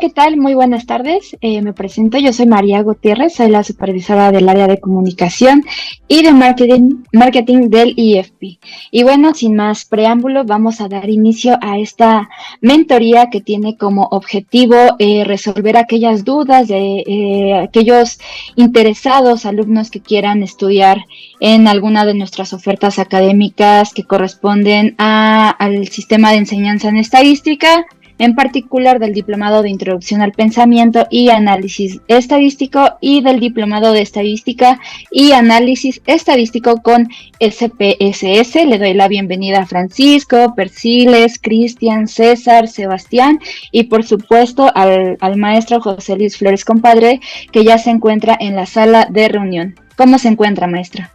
¿qué tal? Muy buenas tardes. Me presento, yo soy María Gutiérrez, soy la supervisora del área de comunicación y de marketing del IFP. Y bueno, sin más preámbulo, vamos a dar inicio a esta mentoría que tiene como objetivo resolver aquellas dudas de aquellos interesados alumnos que quieran estudiar en alguna de nuestras ofertas académicas que corresponden al sistema de enseñanza en estadística, en particular del Diplomado de Introducción al Pensamiento y Análisis Estadístico y del Diplomado de Estadística y Análisis Estadístico con SPSS. Le doy la bienvenida a Francisco, Persiles, Cristian, César, Sebastián y por supuesto al maestro José Luis Flores Compadre, que ya se encuentra en la sala de reunión. ¿Cómo se encuentra, maestra?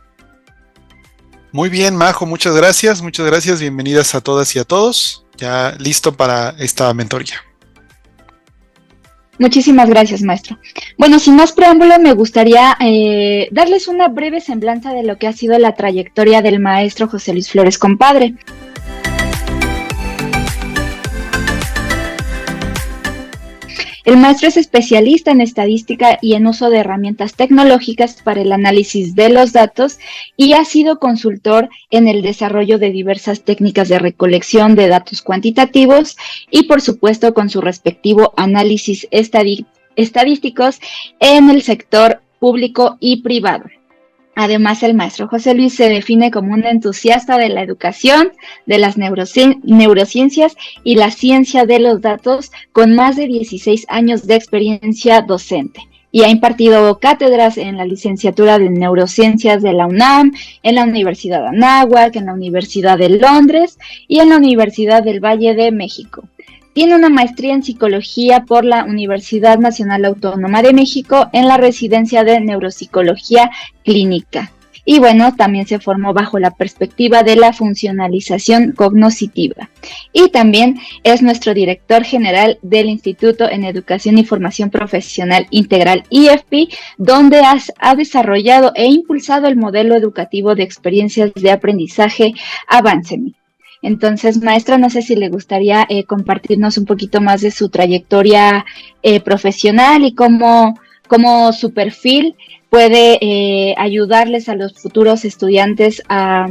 Muy bien, Majo, muchas gracias, bienvenidas a todas y a todos. Ya listo para esta mentoría. Muchísimas gracias, maestro. Bueno, sin más preámbulo, me gustaría darles una breve semblanza de lo que ha sido la trayectoria del maestro José Luis Flores Compadre. El maestro es especialista en estadística y en uso de herramientas tecnológicas para el análisis de los datos y ha sido consultor en el desarrollo de diversas técnicas de recolección de datos cuantitativos y, por supuesto, con su respectivo análisis estadísticos en el sector público y privado. Además, el maestro José Luis se define como un entusiasta de la educación, de las neurociencias y la ciencia de los datos, con más de 16 años de experiencia docente. Y ha impartido cátedras en la licenciatura de neurociencias de la UNAM, en la Universidad de Anáhuac, en la Universidad de Londres y en la Universidad del Valle de México. Tiene una maestría en psicología por la Universidad Nacional Autónoma de México en la residencia de neuropsicología clínica. Y bueno, también se formó bajo la perspectiva de la funcionalización cognitiva. Y también es nuestro director general del Instituto en Educación y Formación Profesional Integral IFP, donde ha desarrollado e impulsado el modelo educativo de experiencias de aprendizaje Avancemi. Entonces, maestra, no sé si le gustaría compartirnos un poquito más de su trayectoria profesional y cómo su perfil puede ayudarles a los futuros estudiantes a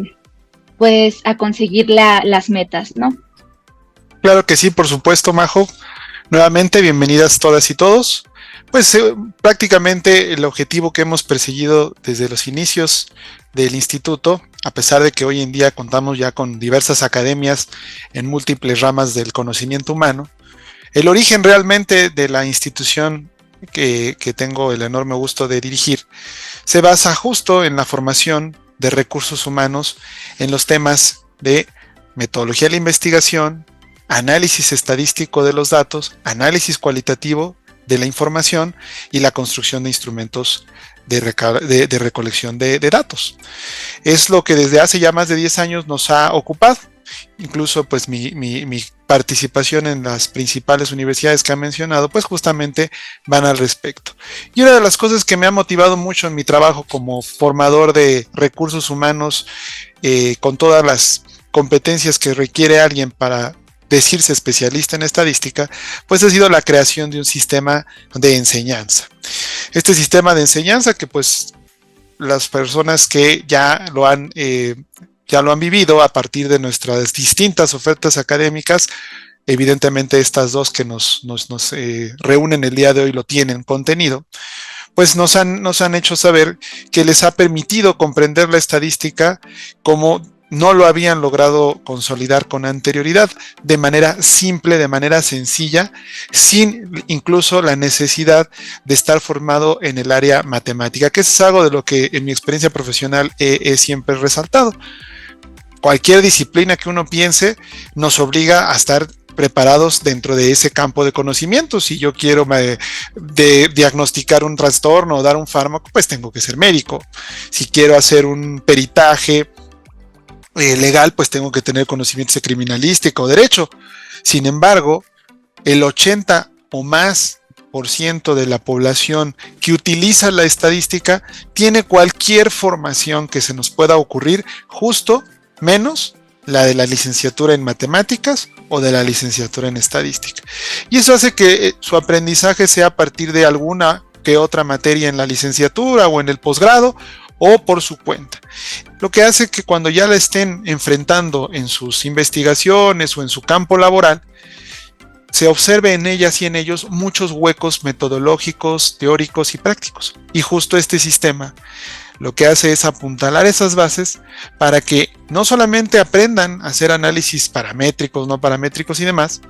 conseguir las metas, ¿no? Claro que sí, por supuesto, Majo. Nuevamente, bienvenidas todas y todos. Pues prácticamente el objetivo que hemos perseguido desde los inicios del instituto, a pesar de que hoy en día contamos ya con diversas academias en múltiples ramas del conocimiento humano, el origen realmente de la institución que tengo el enorme gusto de dirigir se basa justo en la formación de recursos humanos en los temas de metodología de la investigación, análisis estadístico de los datos, análisis cualitativo de la información y la construcción de instrumentos de recolección de datos. Es lo que desde hace ya más de 10 años nos ha ocupado. Incluso pues mi participación en las principales universidades que ha mencionado pues justamente van al respecto. Y una de las cosas que me ha motivado mucho en mi trabajo como formador de recursos humanos con todas las competencias que requiere alguien para decirse especialista en estadística, pues ha sido la creación de un sistema de enseñanza. Este sistema de enseñanza que pues las personas que ya lo han vivido a partir de nuestras distintas ofertas académicas, evidentemente estas dos que nos reúnen el día de hoy lo tienen contenido, pues nos han hecho saber que les ha permitido comprender la estadística como no lo habían logrado consolidar con anterioridad, de manera simple, de manera sencilla, sin incluso la necesidad de estar formado en el área matemática, que es algo de lo que en mi experiencia profesional he siempre resaltado. Cualquier disciplina que uno piense nos obliga a estar preparados dentro de ese campo de conocimiento. Si yo quiero diagnosticar un trastorno o dar un fármaco, pues tengo que ser médico. Si quiero hacer un peritaje legal, pues tengo que tener conocimientos de criminalística o derecho. Sin embargo, el 80 o más % de la población que utiliza la estadística tiene cualquier formación que se nos pueda ocurrir, justo menos la de la licenciatura en matemáticas o de la licenciatura en estadística. Y eso hace que su aprendizaje sea a partir de alguna que otra materia en la licenciatura o en el posgrado o por su cuenta. Lo que hace que cuando ya la estén enfrentando en sus investigaciones o en su campo laboral, se observe en ellas y en ellos muchos huecos metodológicos, teóricos y prácticos. Y justo este sistema lo que hace es apuntalar esas bases para que no solamente aprendan a hacer análisis paramétricos, no paramétricos y demás,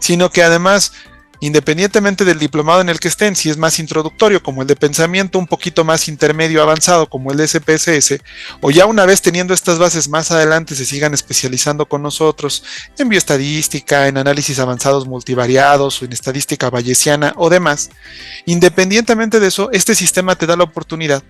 sino que además, independientemente del diplomado en el que estén, si es más introductorio como el de pensamiento, un poquito más intermedio avanzado como el de SPSS, o ya una vez teniendo estas bases más adelante se sigan especializando con nosotros en bioestadística, en análisis avanzados multivariados o en estadística bayesiana o demás. Independientemente de eso, este sistema te da la oportunidad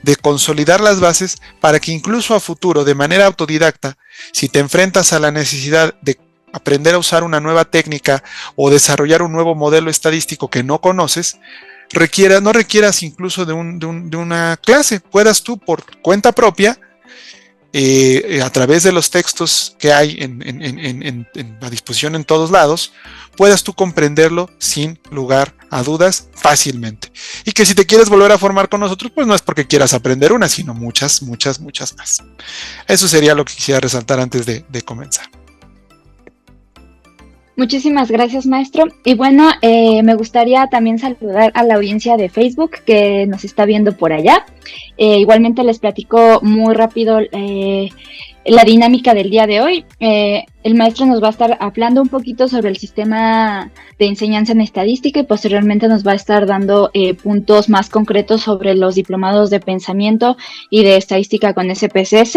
de consolidar las bases para que incluso a futuro, de manera autodidacta, si te enfrentas a la necesidad de aprender a usar una nueva técnica o desarrollar un nuevo modelo estadístico que no conoces, no requieras incluso de una clase, puedas tú por cuenta propia, a través de los textos que hay a disposición en todos lados, puedas tú comprenderlo sin lugar a dudas fácilmente. Y que si te quieres volver a formar con nosotros, pues no es porque quieras aprender una, sino muchas más. Eso sería lo que quisiera resaltar antes de comenzar. Muchísimas gracias, maestro. Y bueno, me gustaría también saludar a la audiencia de Facebook que nos está viendo por allá. Igualmente les platico muy rápido la dinámica del día de hoy. El maestro nos va a estar hablando un poquito sobre el sistema de enseñanza en estadística y posteriormente nos va a estar dando puntos más concretos sobre los diplomados de pensamiento y de estadística con SPSS.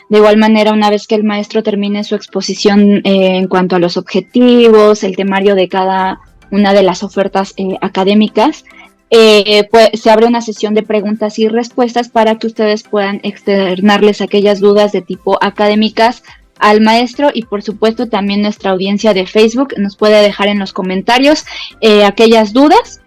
De igual manera, una vez que el maestro termine su exposición en cuanto a los objetivos, el temario de cada una de las ofertas académicas, pues, se abre una sesión de preguntas y respuestas para que ustedes puedan externarles aquellas dudas de tipo académicas al maestro, y por supuesto también nuestra audiencia de Facebook nos puede dejar en los comentarios aquellas dudas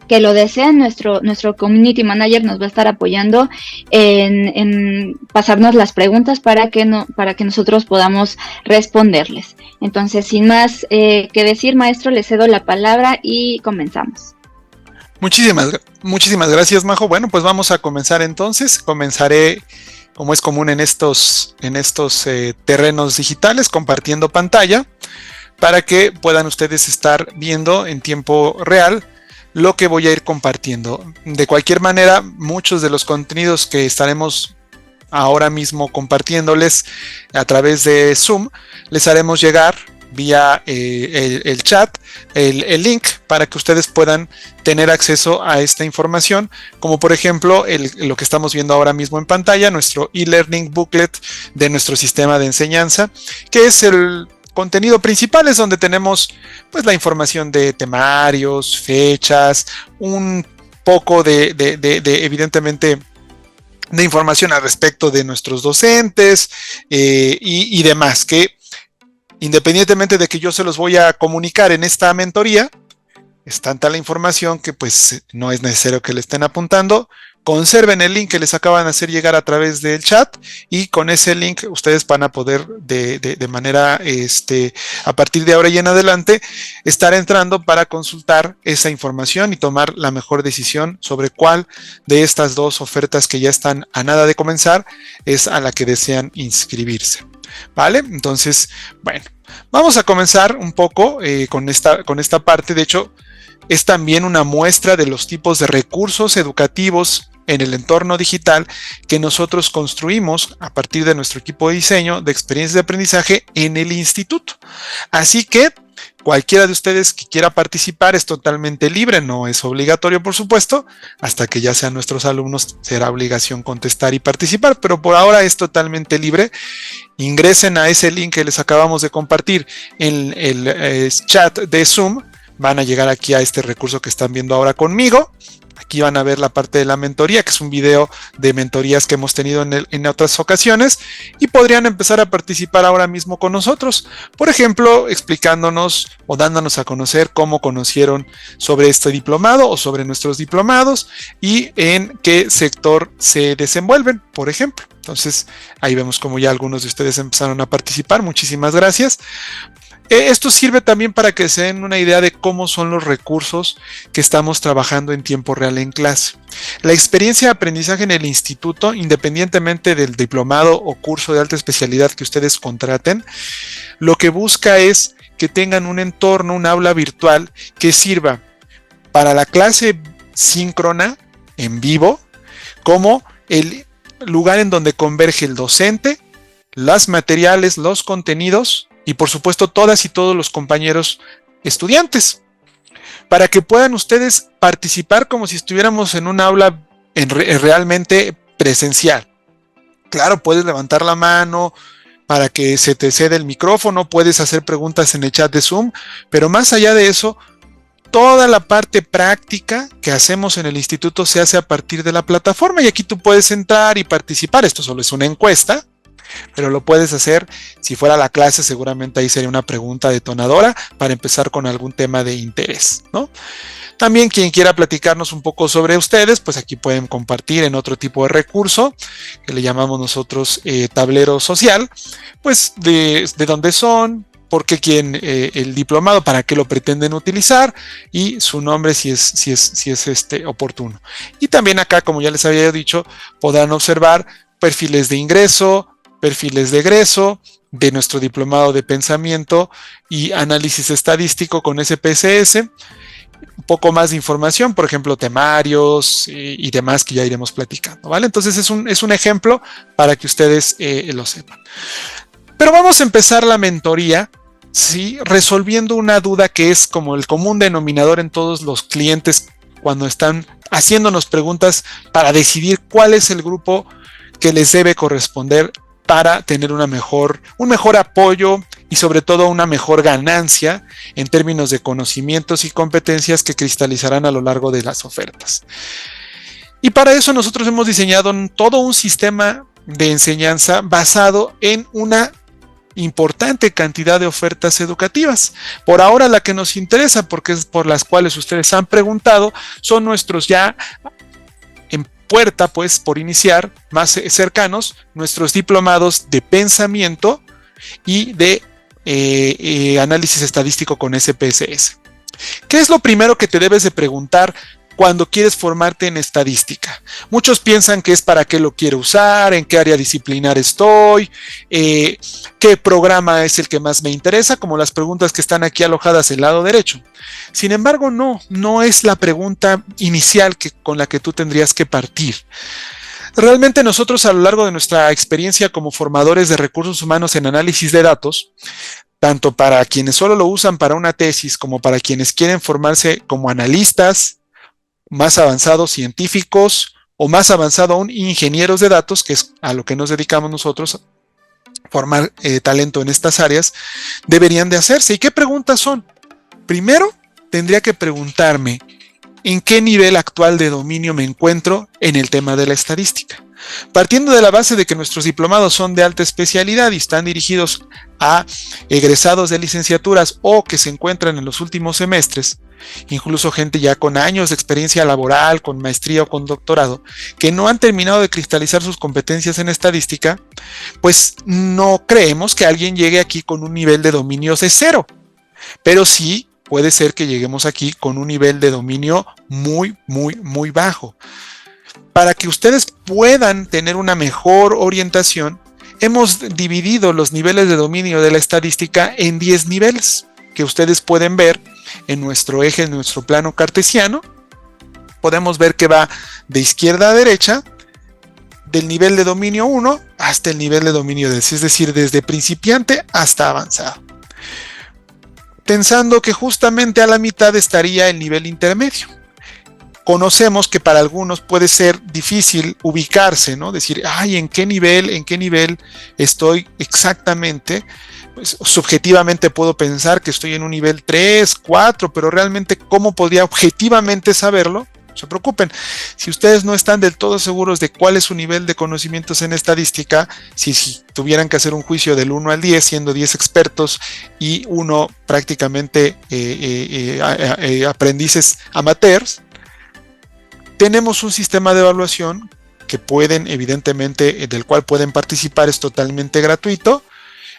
que lo desean. Nuestro community manager nos va a estar apoyando en pasarnos las preguntas para que nosotros podamos responderles. Entonces, sin más que decir, maestro, le cedo la palabra y comenzamos. Muchísimas gracias, Majo. Bueno, pues vamos a comenzar entonces. Comenzaré, como es común en estos terrenos digitales, compartiendo pantalla para que puedan ustedes estar viendo en tiempo real lo que voy a ir compartiendo. De cualquier manera, muchos de los contenidos que estaremos ahora mismo compartiéndoles a través de Zoom, les haremos llegar vía el chat, el link para que ustedes puedan tener acceso a esta información, como por ejemplo lo que estamos viendo ahora mismo en pantalla, nuestro e-learning booklet de nuestro sistema de enseñanza, que es el contenido principal, es donde tenemos pues la información de temarios, fechas, un poco de evidentemente de información al respecto de nuestros docentes y demás, que independientemente de que yo se los voy a comunicar en esta mentoría, es tanta la información que pues no es necesario que le estén apuntando. Conserven el link que les acaban de hacer llegar a través del chat y con ese link ustedes van a poder de manera, a partir de ahora y en adelante, estar entrando para consultar esa información y tomar la mejor decisión sobre cuál de estas dos ofertas que ya están a nada de comenzar es a la que desean inscribirse. ¿Vale? Entonces, bueno, vamos a comenzar un poco con esta parte. De hecho, es también una muestra de los tipos de recursos educativos en el entorno digital que nosotros construimos a partir de nuestro equipo de diseño de experiencias de aprendizaje en el instituto. Así que cualquiera de ustedes que quiera participar es totalmente libre, no es obligatorio, por supuesto. Hasta que ya sean nuestros alumnos será obligación contestar y participar, pero por ahora es totalmente libre. Ingresen a ese link que les acabamos de compartir en el chat de Zoom. Van a llegar aquí a este recurso que están viendo ahora conmigo. Aquí van a ver la parte de la mentoría, que es un video de mentorías que hemos tenido en otras ocasiones, y podrían empezar a participar ahora mismo con nosotros. Por ejemplo, explicándonos o dándonos a conocer cómo conocieron sobre este diplomado o sobre nuestros diplomados y en qué sector se desenvuelven, por ejemplo. Entonces, ahí vemos como ya algunos de ustedes empezaron a participar. Muchísimas gracias. Esto sirve también para que se den una idea de cómo son los recursos que estamos trabajando en tiempo real en clase. La experiencia de aprendizaje en el instituto, independientemente del diplomado o curso de alta especialidad que ustedes contraten, lo que busca es que tengan un entorno, un aula virtual que sirva para la clase síncrona, en vivo, como el lugar en donde converge el docente, los materiales, los contenidos, y por supuesto todas y todos los compañeros estudiantes, para que puedan ustedes participar como si estuviéramos en un aula realmente presencial. Claro, puedes levantar la mano para que se te ceda el micrófono, puedes hacer preguntas en el chat de Zoom, pero más allá de eso, toda la parte práctica que hacemos en el instituto se hace a partir de la plataforma, y aquí tú puedes entrar y participar. Esto solo es una encuesta, pero lo puedes hacer. Si fuera la clase, seguramente ahí sería una pregunta detonadora para empezar con algún tema de interés, ¿no? También quien quiera platicarnos un poco sobre ustedes, pues aquí pueden compartir en otro tipo de recurso que le llamamos nosotros tablero social, pues de dónde son, por qué quieren el diplomado, para qué lo pretenden utilizar y su nombre si es oportuno. Y también acá, como ya les había dicho, podrán observar perfiles de ingreso, perfiles de egreso de nuestro diplomado de pensamiento y análisis estadístico con SPSS, un poco más de información, por ejemplo, temarios y demás que ya iremos platicando, ¿vale? Entonces es un ejemplo para que ustedes lo sepan. Pero vamos a empezar la mentoría, ¿sí? Resolviendo una duda que es como el común denominador en todos los clientes cuando están haciéndonos preguntas para decidir cuál es el grupo que les debe corresponder para tener un mejor apoyo y sobre todo una mejor ganancia en términos de conocimientos y competencias que cristalizarán a lo largo de las ofertas. Y para eso nosotros hemos diseñado todo un sistema de enseñanza basado en una importante cantidad de ofertas educativas. Por ahora la que nos interesa, porque es por las cuales ustedes han preguntado, son nuestros ya en puerta, pues por iniciar, más cercanos, nuestros diplomados de pensamiento y de análisis estadístico con SPSS. ¿Qué es lo primero que te debes de preguntar cuando quieres formarte en estadística? Muchos piensan que es para qué lo quiero usar, en qué área disciplinar estoy, qué programa es el que más me interesa, como las preguntas que están aquí alojadas del lado derecho. Sin embargo, no es la pregunta inicial con la que tú tendrías que partir. Realmente nosotros, a lo largo de nuestra experiencia como formadores de recursos humanos en análisis de datos, tanto para quienes solo lo usan para una tesis como para quienes quieren formarse como analistas, más avanzados científicos o más avanzado aún ingenieros de datos, que es a lo que nos dedicamos nosotros, formar talento en estas áreas, deberían de hacerse. ¿Y qué preguntas son? Primero, tendría que preguntarme en qué nivel actual de dominio me encuentro en el tema de la estadística. Partiendo de la base de que nuestros diplomados son de alta especialidad y están dirigidos a egresados de licenciaturas o que se encuentran en los últimos semestres, incluso gente ya con años de experiencia laboral, con maestría o con doctorado, que no han terminado de cristalizar sus competencias en estadística, pues no creemos que alguien llegue aquí con un nivel de dominio de 0, pero sí puede ser que lleguemos aquí con un nivel de dominio muy, muy, muy bajo. Para que ustedes puedan tener una mejor orientación, hemos dividido los niveles de dominio de la estadística en 10 niveles que ustedes pueden ver en nuestro eje, en nuestro plano cartesiano. Podemos ver que va de izquierda a derecha, del nivel de dominio 1 hasta el nivel de dominio 10, es decir, desde principiante hasta avanzado. Pensando que justamente a la mitad estaría el nivel intermedio. Conocemos que para algunos puede ser difícil ubicarse, ¿no? Decir, ay, ¿en qué nivel estoy exactamente? Pues, subjetivamente puedo pensar que estoy en un nivel 3, 4, pero realmente, ¿cómo podría objetivamente saberlo? no se preocupen. Si ustedes no están del todo seguros de cuál es su nivel de conocimientos en estadística, si tuvieran que hacer un juicio del 1 al 10, siendo 10 expertos y uno prácticamente aprendices amateurs, tenemos un sistema de evaluación que pueden, evidentemente, del cual pueden participar, es totalmente gratuito.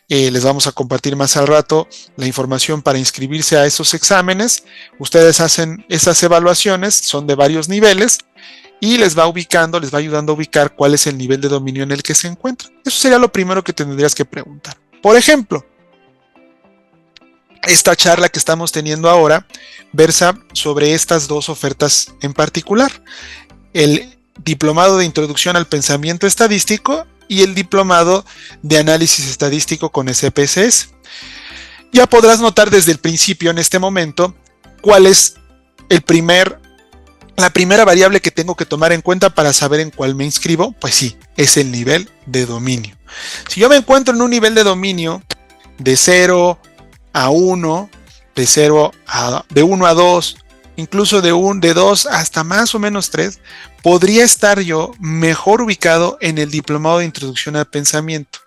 Les vamos a compartir más al rato la información para inscribirse a esos exámenes. Ustedes hacen esas evaluaciones, son de varios niveles y les va ubicando, les va ayudando a ubicar cuál es el nivel de dominio en el que se encuentran. Eso sería lo primero que tendrías que preguntar. Por ejemplo, esta charla que estamos teniendo ahora versa sobre estas dos ofertas en particular: el diplomado de introducción al pensamiento estadístico y el diplomado de análisis estadístico con SPSS. Ya podrás notar desde el principio, en este momento, cuál es la primera variable que tengo que tomar en cuenta para saber en cuál me inscribo. Pues sí, es el nivel de dominio. Si yo me encuentro en un nivel de dominio de 0 a 1, de 1 a 2, incluso de 2 hasta más o menos 3, podría estar yo mejor ubicado en el diplomado de introducción al pensamiento.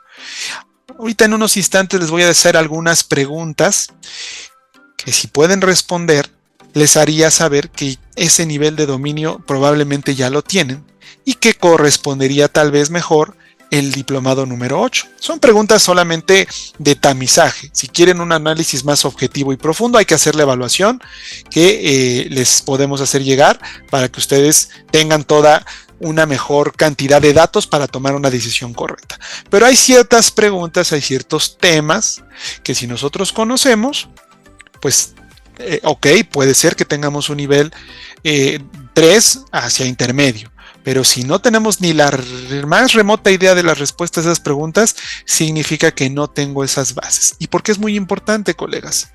Ahorita en unos instantes les voy a hacer algunas preguntas que, si pueden responder, les haría saber que ese nivel de dominio probablemente ya lo tienen y que correspondería tal vez mejor el diplomado número 8. Son preguntas solamente de tamizaje. Si quieren un análisis más objetivo y profundo, hay que hacer la evaluación que les podemos hacer llegar para que ustedes tengan toda una mejor cantidad de datos para tomar una decisión correcta. Pero hay ciertas preguntas, hay ciertos temas que, si nosotros conocemos, pues ok, puede ser que tengamos un nivel 3 hacia intermedio. Pero si no tenemos ni la más remota idea de las respuestas a esas preguntas, significa que no tengo esas bases. ¿Y por qué es muy importante, colegas?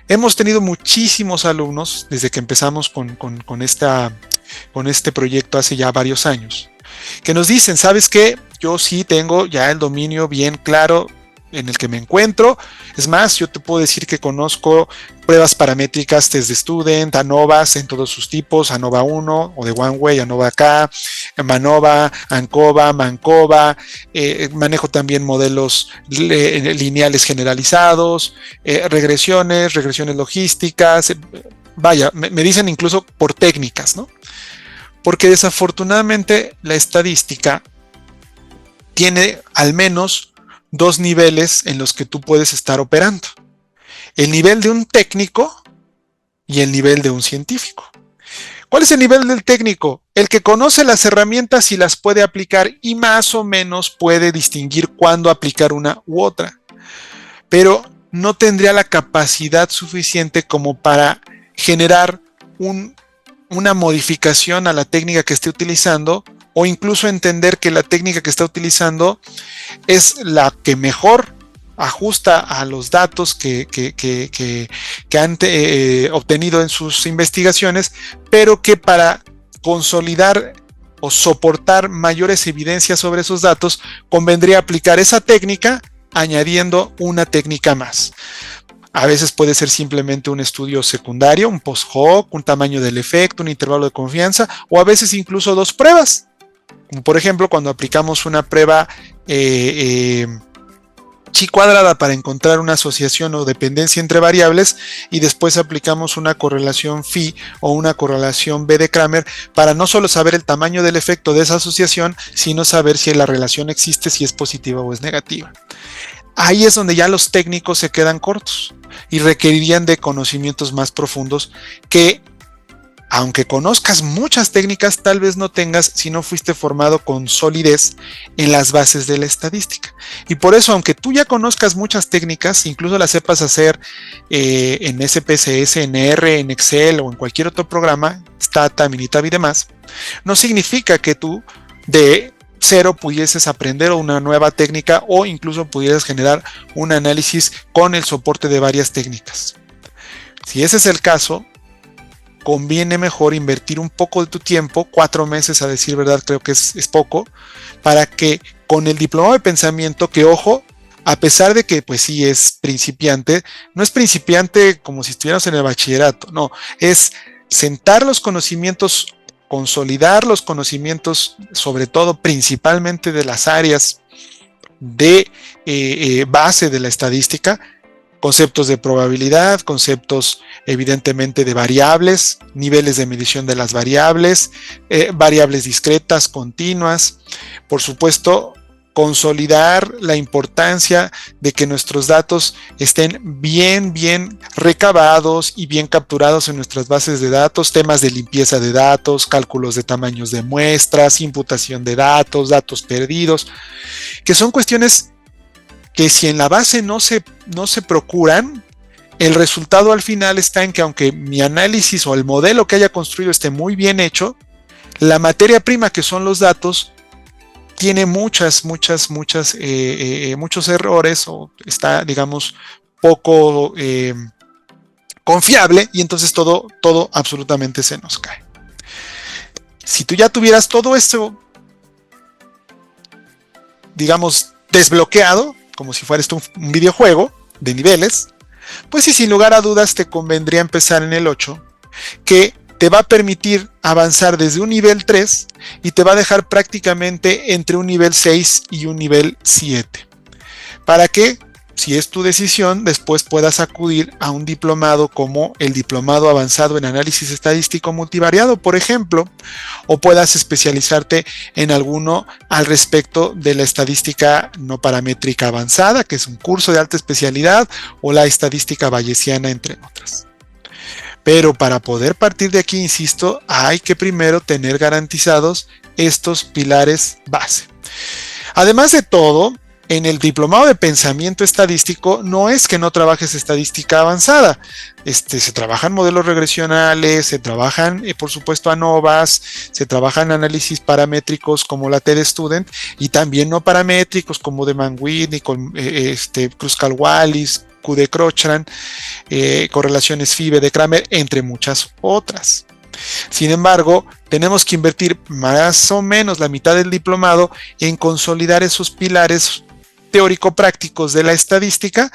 Hemos tenido muchísimos alumnos desde que empezamos con este proyecto hace ya varios años, que nos dicen: ¿sabes qué? Yo sí tengo ya el dominio bien claro en el que me encuentro. Es más, yo te puedo decir que conozco pruebas paramétricas, test de student, ANOVAs en todos sus tipos, ANOVA 1 o de One Way, ANOVA K, MANOVA, ANCOVA, MANCOVA, manejo también modelos lineales generalizados, regresiones logísticas, vaya, me dicen incluso por técnicas, ¿no? Porque desafortunadamente la estadística tiene al menos dos niveles en los que tú puedes estar operando: el nivel de un técnico y el nivel de un científico. ¿Cuál es el nivel del técnico? El que conoce las herramientas y las puede aplicar y más o menos puede distinguir cuándo aplicar una u otra, pero no tendría la capacidad suficiente como para generar una modificación a la técnica que esté utilizando, o incluso entender que la técnica que está utilizando es la que mejor ajusta a los datos que han obtenido en sus investigaciones, pero que para consolidar o soportar mayores evidencias sobre esos datos convendría aplicar esa técnica añadiendo una técnica más. A veces puede ser simplemente un estudio secundario, un post hoc, un tamaño del efecto, un intervalo de confianza, o a veces incluso dos pruebas. Por ejemplo, cuando aplicamos una prueba chi cuadrada para encontrar una asociación o dependencia entre variables, y después aplicamos una correlación phi o una correlación B de Kramer para no solo saber el tamaño del efecto de esa asociación, sino saber si la relación existe, si es positiva o es negativa. Ahí es donde ya los técnicos se quedan cortos y requerirían de conocimientos más profundos que, aunque conozcas muchas técnicas, tal vez no tengas si no fuiste formado con solidez en las bases de la estadística. Y por eso, aunque tú ya conozcas muchas técnicas, incluso las sepas hacer en SPSS, en R, en Excel o en cualquier otro programa, Stata, Minitab y demás, no significa que tú de cero pudieses aprender una nueva técnica o incluso pudieras generar un análisis con el soporte de varias técnicas. Si ese es el caso, conviene mejor invertir un poco de tu tiempo, 4 meses a decir verdad, creo que es poco, para que con el diplomado de pensamiento, que ojo, a pesar de que pues sí es principiante, no es principiante como si estuviéramos en el bachillerato, no, es sentar los conocimientos consolidar los conocimientos, sobre todo principalmente de las áreas de base de la estadística, conceptos de probabilidad, conceptos evidentemente de variables, niveles de medición de las variables, variables discretas, continuas, por supuesto, consolidar la importancia de que nuestros datos estén bien recabados y bien capturados en nuestras bases de datos, temas de limpieza de datos, cálculos de tamaños de muestras, imputación de datos, datos perdidos, que son cuestiones que si en la base no se procuran, el resultado al final está en que aunque mi análisis o el modelo que haya construido esté muy bien hecho, la materia prima que son los datos tiene muchos errores o está, digamos, poco confiable y entonces todo absolutamente se nos cae. Si tú ya tuvieras todo esto, digamos, desbloqueado, como si fuera esto un videojuego de niveles, pues sí, sin lugar a dudas te convendría empezar en el 8, que te va a permitir avanzar desde un nivel 3 y te va a dejar prácticamente entre un nivel 6 y un nivel 7. Para que, si es tu decisión, después puedas acudir a un diplomado como el Diplomado Avanzado en Análisis Estadístico Multivariado, por ejemplo, o puedas especializarte en alguno al respecto de la estadística no paramétrica avanzada, que es un curso de alta especialidad, o la estadística bayesiana, entre otras. Pero para poder partir de aquí, insisto, hay que primero tener garantizados estos pilares base. Además de todo, en el diplomado de pensamiento estadístico no es que no trabajes estadística avanzada. Se trabajan modelos regresionales, se trabajan, por supuesto, ANOVAs, se trabajan análisis paramétricos como la TD-Student y también no paramétricos como de Mann-Whitney, Kruskal-Wallis, QD-Cochran, correlaciones FIBE de Kramer, entre muchas otras. Sin embargo, tenemos que invertir más o menos la mitad del diplomado en consolidar esos pilares teórico-prácticos de la estadística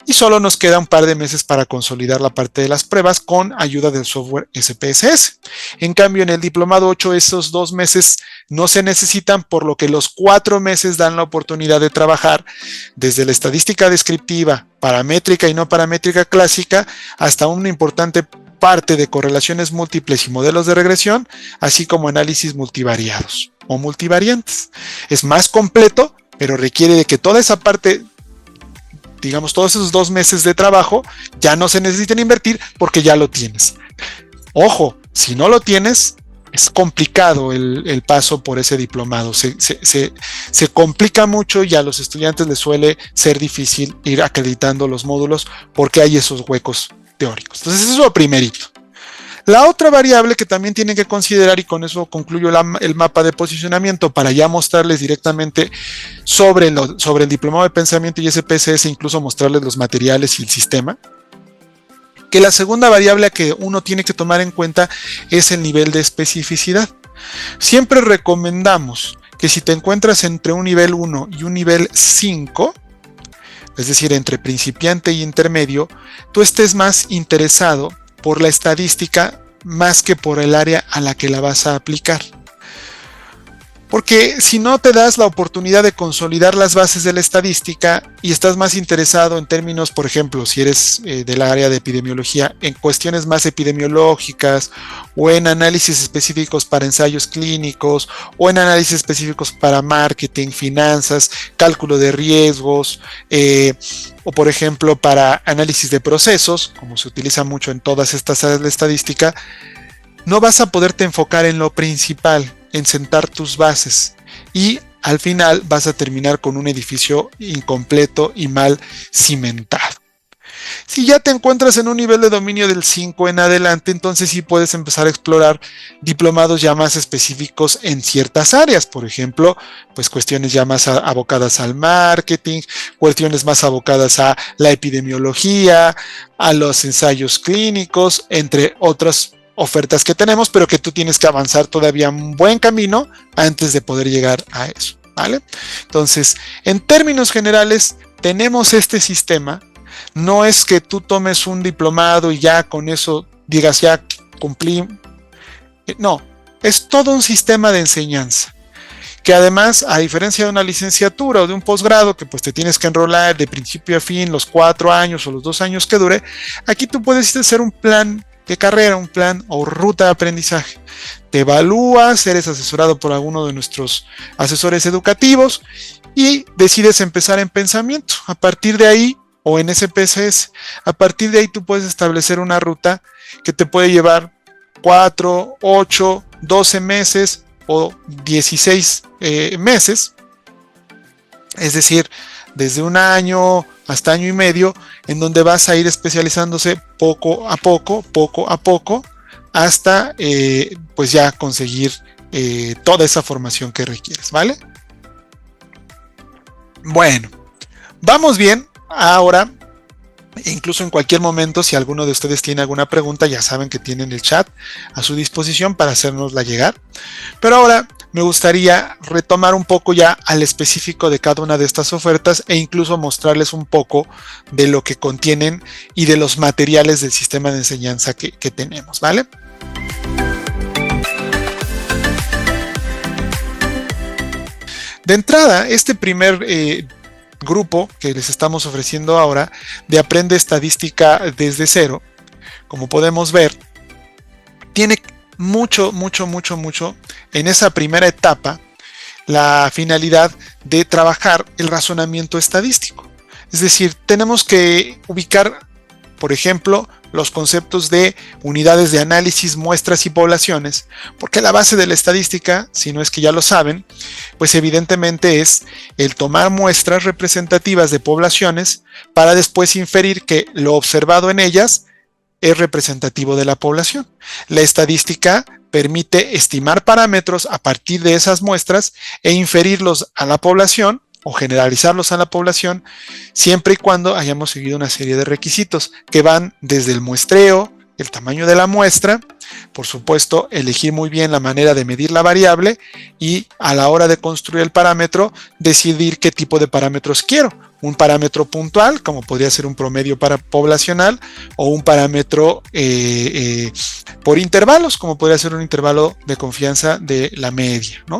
y solo nos queda un par de meses para consolidar la parte de las pruebas con ayuda del software SPSS. En cambio, en el diplomado 8 esos 2 meses no se necesitan, por lo que los 4 meses dan la oportunidad de trabajar desde la estadística descriptiva, paramétrica y no paramétrica clásica, hasta una importante parte de correlaciones múltiples y modelos de regresión, así como análisis multivariados o multivariantes. Es más completo, pero requiere de que toda esa parte, digamos, todos esos 2 meses de trabajo ya no se necesiten invertir porque ya lo tienes. Ojo, si no lo tienes, es complicado el paso por ese diplomado. Se complica mucho y a los estudiantes les suele ser difícil ir acreditando los módulos porque hay esos huecos teóricos. Entonces, eso es lo primerito. La otra variable que también tienen que considerar, y con eso concluyo el mapa de posicionamiento para ya mostrarles directamente sobre el diplomado de pensamiento y SPSS, incluso mostrarles los materiales y el sistema, que la segunda variable que uno tiene que tomar en cuenta es el nivel de especificidad. Siempre recomendamos que si te encuentras entre un nivel 1 y un nivel 5, es decir, entre principiante y intermedio, tú estés más interesado por la estadística más que por el área a la que la vas a aplicar. Porque si no te das la oportunidad de consolidar las bases de la estadística y estás más interesado en términos, por ejemplo, si eres del área de epidemiología, en cuestiones más epidemiológicas o en análisis específicos para ensayos clínicos o en análisis específicos para marketing, finanzas, cálculo de riesgos, o por ejemplo para análisis de procesos, como se utiliza mucho en todas estas áreas de estadística, no vas a poderte enfocar en lo principal, en sentar tus bases, y al final vas a terminar con un edificio incompleto y mal cimentado. Si ya te encuentras en un nivel de dominio del 5 en adelante, entonces sí puedes empezar a explorar diplomados ya más específicos en ciertas áreas, por ejemplo, pues cuestiones ya más abocadas al marketing, cuestiones más abocadas a la epidemiología, a los ensayos clínicos, entre otras ofertas que tenemos, pero que tú tienes que avanzar todavía un buen camino antes de poder llegar a eso, ¿vale? Entonces, en términos generales, tenemos este sistema. No es que tú tomes un diplomado y ya con eso digas, ya cumplí. No, Es todo un sistema de enseñanza, que además, a diferencia de una licenciatura o de un posgrado, que pues te tienes que enrolar de principio a fin los 4 años o los 2 años que dure, aquí tú puedes hacer un plan de carrera, un plan o ruta de aprendizaje. Te evalúas, eres asesorado por alguno de nuestros asesores educativos y decides empezar en pensamiento. A partir de ahí, o en SPSS, a partir de ahí tú puedes establecer una ruta que te puede llevar 4, 8, 12 meses o 16 meses, es decir, desde un año hasta año y medio, en donde vas a ir especializándose poco a poco, hasta pues ya conseguir toda esa formación que requieres, ¿vale? Bueno, vamos bien. Ahora, incluso en cualquier momento, si alguno de ustedes tiene alguna pregunta, ya saben que tienen el chat a su disposición para hacérnosla llegar. Pero ahora me gustaría retomar un poco ya al específico de cada una de estas ofertas e incluso mostrarles un poco de lo que contienen y de los materiales del sistema de enseñanza que tenemos, ¿vale? De entrada, este primer grupo que les estamos ofreciendo ahora de Aprende Estadística desde cero, como podemos ver, tiene mucho en esa primera etapa la finalidad de trabajar el razonamiento estadístico. Es decir, tenemos que ubicar, por ejemplo, los conceptos de unidades de análisis, muestras y poblaciones, porque la base de la estadística, si no es que ya lo saben, pues evidentemente es el tomar muestras representativas de poblaciones para después inferir que lo observado en ellas es representativo de la población. La estadística permite estimar parámetros a partir de esas muestras e inferirlos a la población o generalizarlos a la población, siempre y cuando hayamos seguido una serie de requisitos que van desde el muestreo, el tamaño de la muestra, por supuesto, elegir muy bien la manera de medir la variable y a la hora de construir el parámetro, decidir qué tipo de parámetros quiero. Un parámetro puntual, como podría ser un promedio poblacional, o un parámetro por intervalos, como podría ser un intervalo de confianza de la media, ¿no?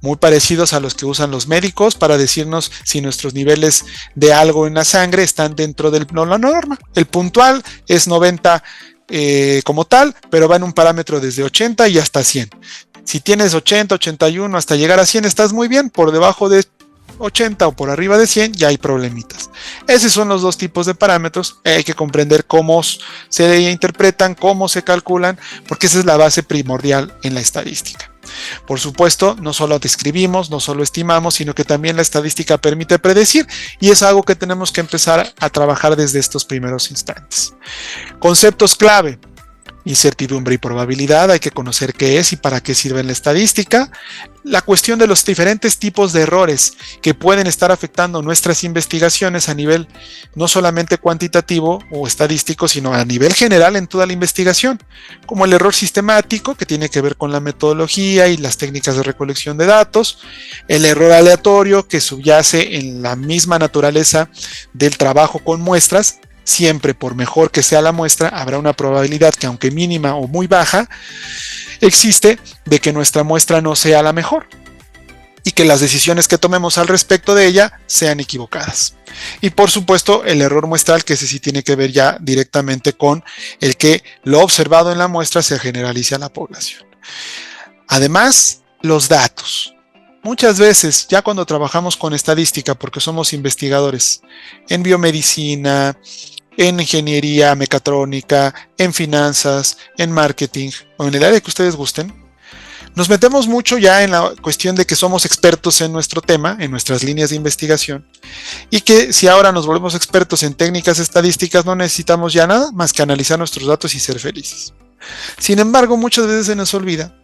Muy parecidos a los que usan los médicos para decirnos si nuestros niveles de algo en la sangre están dentro de la norma. El puntual es 90 como tal, pero va en un parámetro desde 80 y hasta 100. Si tienes 80, 81 hasta llegar a 100 estás muy bien, por debajo de 80 o por arriba de 100 ya hay problemitas. Esos son los dos tipos de parámetros. Hay que comprender cómo se interpretan, cómo se calculan, porque esa es la base primordial en la estadística. Por supuesto, no solo describimos, no solo estimamos, sino que también la estadística permite predecir, y es algo que tenemos que empezar a trabajar desde estos primeros instantes. Conceptos clave: incertidumbre y probabilidad. Hay que conocer qué es y para qué sirve en la estadística. La cuestión de los diferentes tipos de errores que pueden estar afectando nuestras investigaciones a nivel no solamente cuantitativo o estadístico, sino a nivel general en toda la investigación, como el error sistemático, que tiene que ver con la metodología y las técnicas de recolección de datos, el error aleatorio, que subyace en la misma naturaleza del trabajo con muestras. Siempre, por mejor que sea la muestra, habrá una probabilidad que, aunque mínima o muy baja, existe de que nuestra muestra no sea la mejor y que las decisiones que tomemos al respecto de ella sean equivocadas. Y por supuesto, el error muestral, que ese sí tiene que ver ya directamente con el que lo observado en la muestra se generalice a la población. Además, los datos. Muchas veces, ya cuando trabajamos con estadística, porque somos investigadores en biomedicina, en ingeniería mecatrónica, en finanzas, en marketing o en el área que ustedes gusten, nos metemos mucho ya en la cuestión de que somos expertos en nuestro tema, en nuestras líneas de investigación, y que si ahora nos volvemos expertos en técnicas estadísticas no necesitamos ya nada más que analizar nuestros datos y ser felices. Sin embargo, muchas veces se nos olvida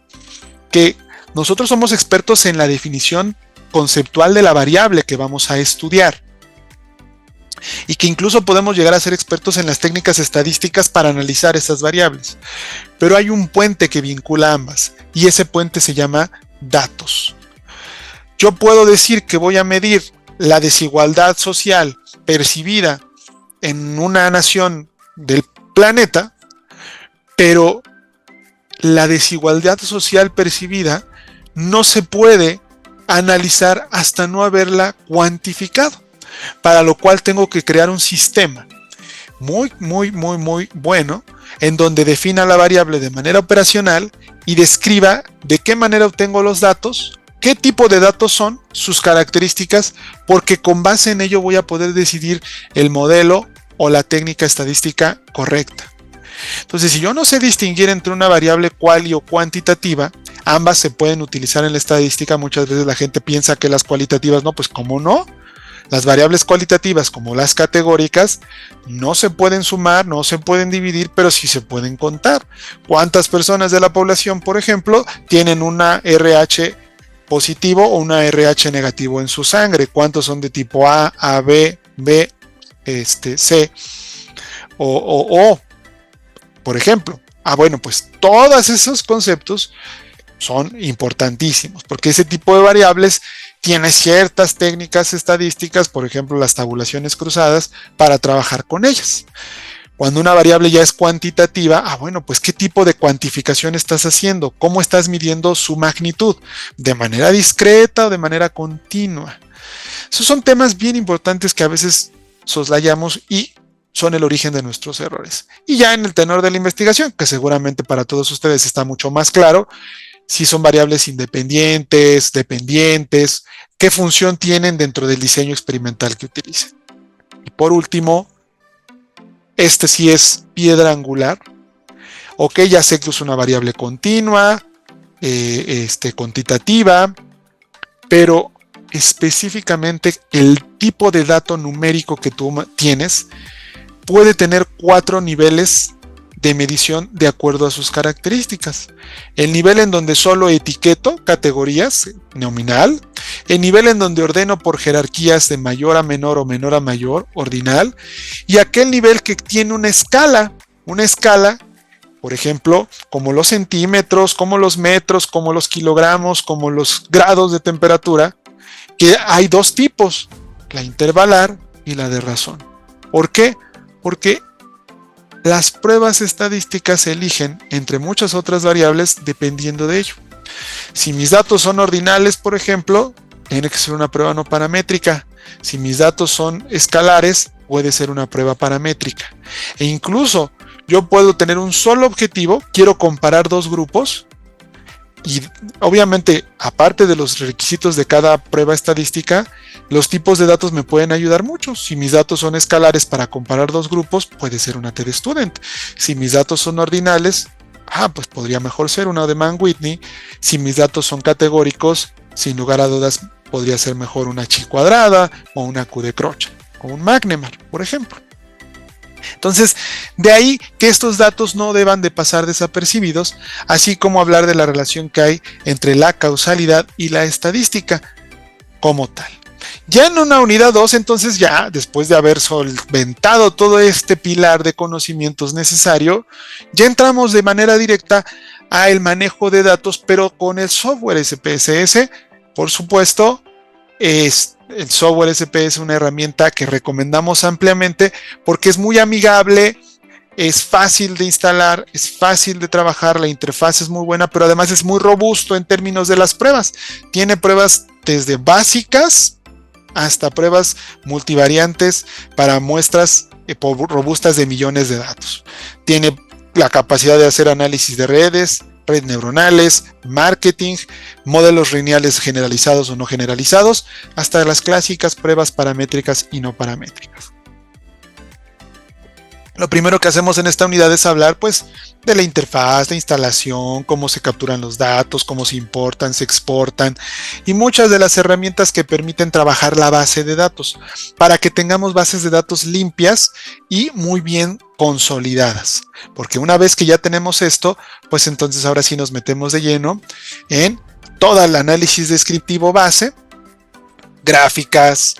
que nosotros somos expertos en la definición conceptual de la variable que vamos a estudiar, y que incluso podemos llegar a ser expertos en las técnicas estadísticas para analizar esas variables. Pero hay un puente que vincula ambas, y ese puente se llama datos. Yo puedo decir que voy a medir la desigualdad social percibida en una nación del planeta, pero la desigualdad social percibida no se puede analizar hasta no haberla cuantificado, para lo cual tengo que crear un sistema muy bueno en donde defina la variable de manera operacional y describa de qué manera obtengo los datos, qué tipo de datos son, sus características, porque con base en ello voy a poder decidir el modelo o la técnica estadística correcta. Entonces, si yo no sé distinguir entre una variable cuali o cuantitativa, ambas se pueden utilizar en la estadística. Muchas veces la gente piensa que las cualitativas no, pues ¿cómo no? Las variables cualitativas, como las categóricas, no se pueden sumar, no se pueden dividir, pero sí se pueden contar. ¿Cuántas personas de la población, por ejemplo, tienen una RH positivo o una RH negativo en su sangre? ¿Cuántos son de tipo A, AB, B, C o por ejemplo? Bueno, pues todos esos conceptos son importantísimos, porque ese tipo de variables tiene ciertas técnicas estadísticas, por ejemplo las tabulaciones cruzadas, para trabajar con ellas. Cuando una variable ya es cuantitativa, bueno, pues ¿qué tipo de cuantificación estás haciendo? ¿Cómo estás midiendo su magnitud? ¿De manera discreta o de manera continua? Esos son temas bien importantes que a veces soslayamos y son el origen de nuestros errores. Y ya en el tenor de la investigación, que seguramente para todos ustedes está mucho más claro, si son variables independientes, dependientes, qué función tienen dentro del diseño experimental que utilicen. Y por último, sí es piedra angular. Ok, ya sé que es una variable continua, cuantitativa, pero específicamente el tipo de dato numérico que tú tienes puede tener 4 niveles de medición de acuerdo a sus características. El nivel en donde solo etiqueto categorías, nominal. El nivel en donde ordeno por jerarquías de mayor a menor o menor a mayor, ordinal. Y aquel nivel que tiene una escala, por ejemplo, como los centímetros, como los metros, como los kilogramos, como los grados de temperatura, que hay 2 tipos, la intervalar y la de razón. ¿Por qué? Porque las pruebas estadísticas se eligen entre muchas otras variables dependiendo de ello. Si mis datos son ordinales, por ejemplo, tiene que ser una prueba no paramétrica. Si mis datos son escalares, puede ser una prueba paramétrica. E incluso yo puedo tener un solo objetivo, quiero comparar 2 grupos, y obviamente, aparte de los requisitos de cada prueba estadística, los tipos de datos me pueden ayudar mucho. Si mis datos son escalares para comparar 2 grupos, puede ser una TD-Student. Si mis datos son ordinales, pues podría mejor ser una de Mann-Whitney. Si mis datos son categóricos, sin lugar a dudas, podría ser mejor una chi cuadrada o una Q de Croce o un Magnemar, por ejemplo. Entonces, de ahí que estos datos no deban de pasar desapercibidos, así como hablar de la relación que hay entre la causalidad y la estadística como tal. Ya en una unidad 2, entonces ya después de haber solventado todo este pilar de conocimientos necesario, ya entramos de manera directa al manejo de datos, pero con el software SPSS, por supuesto. El software SPS es una herramienta que recomendamos ampliamente porque es muy amigable, es fácil de instalar, es fácil de trabajar, la interfaz es muy buena, pero además es muy robusto en términos de las pruebas. Tiene pruebas desde básicas hasta pruebas multivariantes para muestras robustas de millones de datos. Tiene la capacidad de hacer análisis de redes neuronales, marketing, modelos lineales generalizados o no generalizados, hasta las clásicas pruebas paramétricas y no paramétricas. Lo primero que hacemos en esta unidad es hablar pues de la interfaz de instalación, cómo se capturan los datos, cómo se importan, se exportan y muchas de las herramientas que permiten trabajar la base de datos para que tengamos bases de datos limpias y muy bien consolidadas. Porque una vez que ya tenemos esto, pues entonces ahora sí nos metemos de lleno en todo el análisis descriptivo base, gráficas,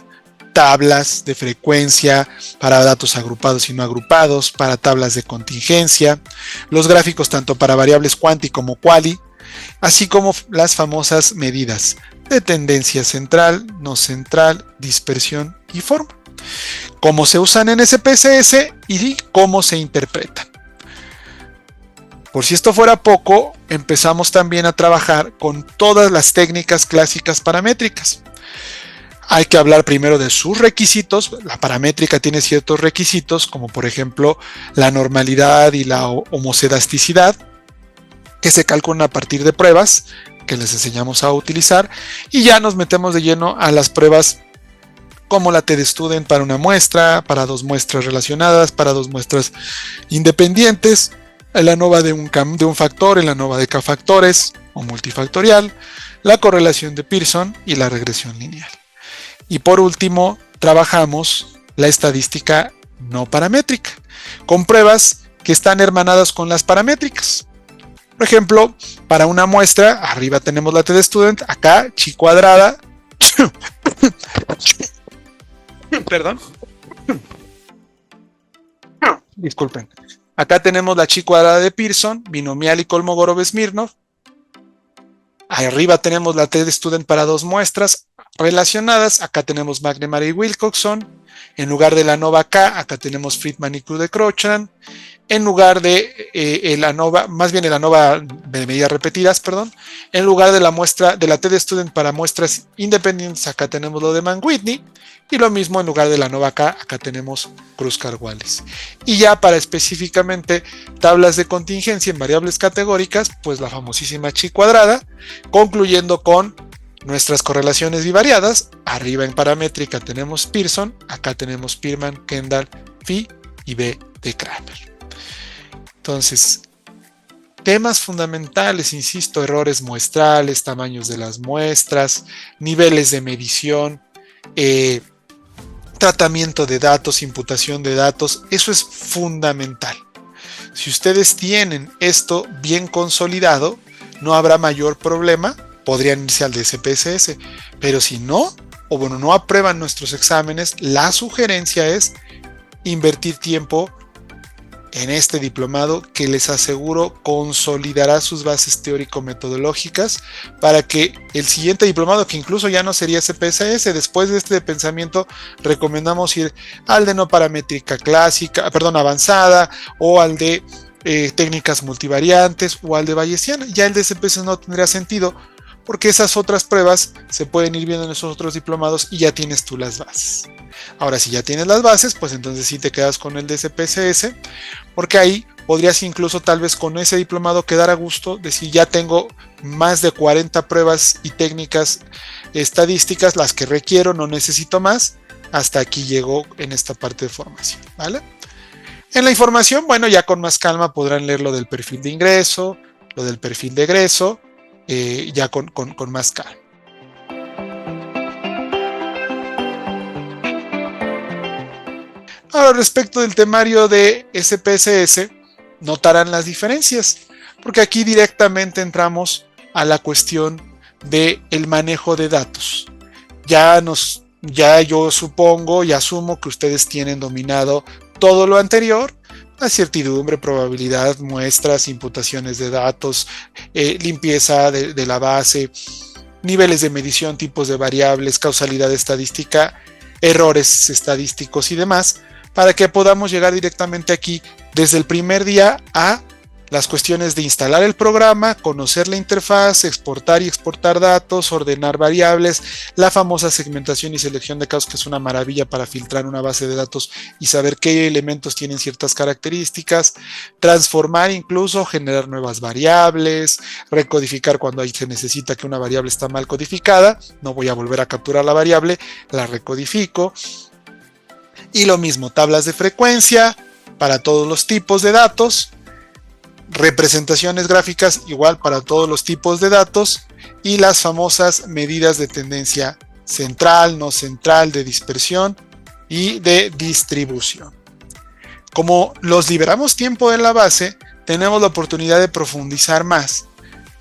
tablas de frecuencia para datos agrupados y no agrupados, para tablas de contingencia, los gráficos tanto para variables cuanti como quali, así como las famosas medidas de tendencia central, no central, dispersión y forma, cómo se usan en SPSS y cómo se interpretan. Por si esto fuera poco, empezamos también a trabajar con todas las técnicas clásicas paramétricas. Hay que hablar primero de sus requisitos. La paramétrica tiene ciertos requisitos, como por ejemplo la normalidad y la homocedasticidad, que se calculan a partir de pruebas que les enseñamos a utilizar, y ya nos metemos de lleno a las pruebas como la TDStudent para una muestra, para dos muestras relacionadas, para dos muestras independientes, el ANOVA de un factor, el ANOVA de k-factores o multifactorial, la correlación de Pearson y la regresión lineal. Y por último, trabajamos la estadística no paramétrica, con pruebas que están hermanadas con las paramétricas. Por ejemplo, para una muestra, arriba tenemos la TDStudent, acá chi cuadrada, perdón, disculpen, acá tenemos la chi cuadrada de Pearson, binomial y Kolmogorov-Smirnov. Arriba tenemos la TDStudent para dos muestras relacionadas. Acá tenemos McNemara y Wilcoxon. En lugar de la ANOVA K, acá tenemos Friedman y Krug-de-Crochan. En lugar de el ANOVA, más bien el ANOVA de medidas repetidas, perdón. En lugar de la muestra de la TDStudent para muestras independientes, acá tenemos lo de Mann-Whitney. Y lo mismo en lugar de la ANOVA K, acá tenemos Kruskal-Wallis. Y ya para específicamente tablas de contingencia en variables categóricas, pues la famosísima chi cuadrada, concluyendo con nuestras correlaciones bivariadas. Arriba en paramétrica tenemos Pearson, acá tenemos Spearman, Kendall, Phi y B de Kramer. Entonces, temas fundamentales, insisto, errores muestrales, tamaños de las muestras, niveles de medición, tratamiento de datos, imputación de datos, eso es fundamental. Si ustedes tienen esto bien consolidado, no habrá mayor problema, podrían irse al DSPSS, pero si no, o bueno, no aprueban nuestros exámenes, la sugerencia es invertir tiempo en este diplomado que les aseguro consolidará sus bases teórico-metodológicas para que el siguiente diplomado, que incluso ya no sería SPSS, después de este pensamiento recomendamos ir al de no paramétrica clásica, perdón, avanzada, o al de técnicas multivariantes o al de bayesiana. Ya el de SPSS no tendría sentido porque esas otras pruebas se pueden ir viendo en esos otros diplomados y ya tienes tú las bases. Ahora, si ya tienes las bases, pues entonces sí te quedas con el DSPSS, porque ahí podrías incluso tal vez con ese diplomado quedar a gusto, decir ya tengo más de 40 pruebas y técnicas estadísticas, las que requiero, no necesito más, hasta aquí llegó en esta parte de formación, ¿vale? En la información, bueno, ya con más calma podrán leer lo del perfil de ingreso, lo del perfil de egreso, ya con más calma. Ahora, respecto del temario de SPSS, notarán las diferencias, porque aquí directamente entramos a la cuestión del manejo de datos. Ya yo supongo y asumo que ustedes tienen dominado todo lo anterior, la certidumbre, probabilidad, muestras, imputaciones de datos, limpieza de la base, niveles de medición, tipos de variables, causalidad estadística, errores estadísticos y demás, para que podamos llegar directamente aquí desde el primer día a las cuestiones de instalar el programa, conocer la interfaz, exportar y exportar datos, ordenar variables, la famosa segmentación y selección de casos, que es una maravilla para filtrar una base de datos y saber qué elementos tienen ciertas características, transformar incluso, generar nuevas variables, recodificar cuando se necesita que una variable está mal codificada, no voy a volver a capturar la variable, la recodifico. Y lo mismo, tablas de frecuencia para todos los tipos de datos, representaciones gráficas igual para todos los tipos de datos y las famosas medidas de tendencia central, no central, de dispersión y de distribución. Como los liberamos tiempo en la base, tenemos la oportunidad de profundizar más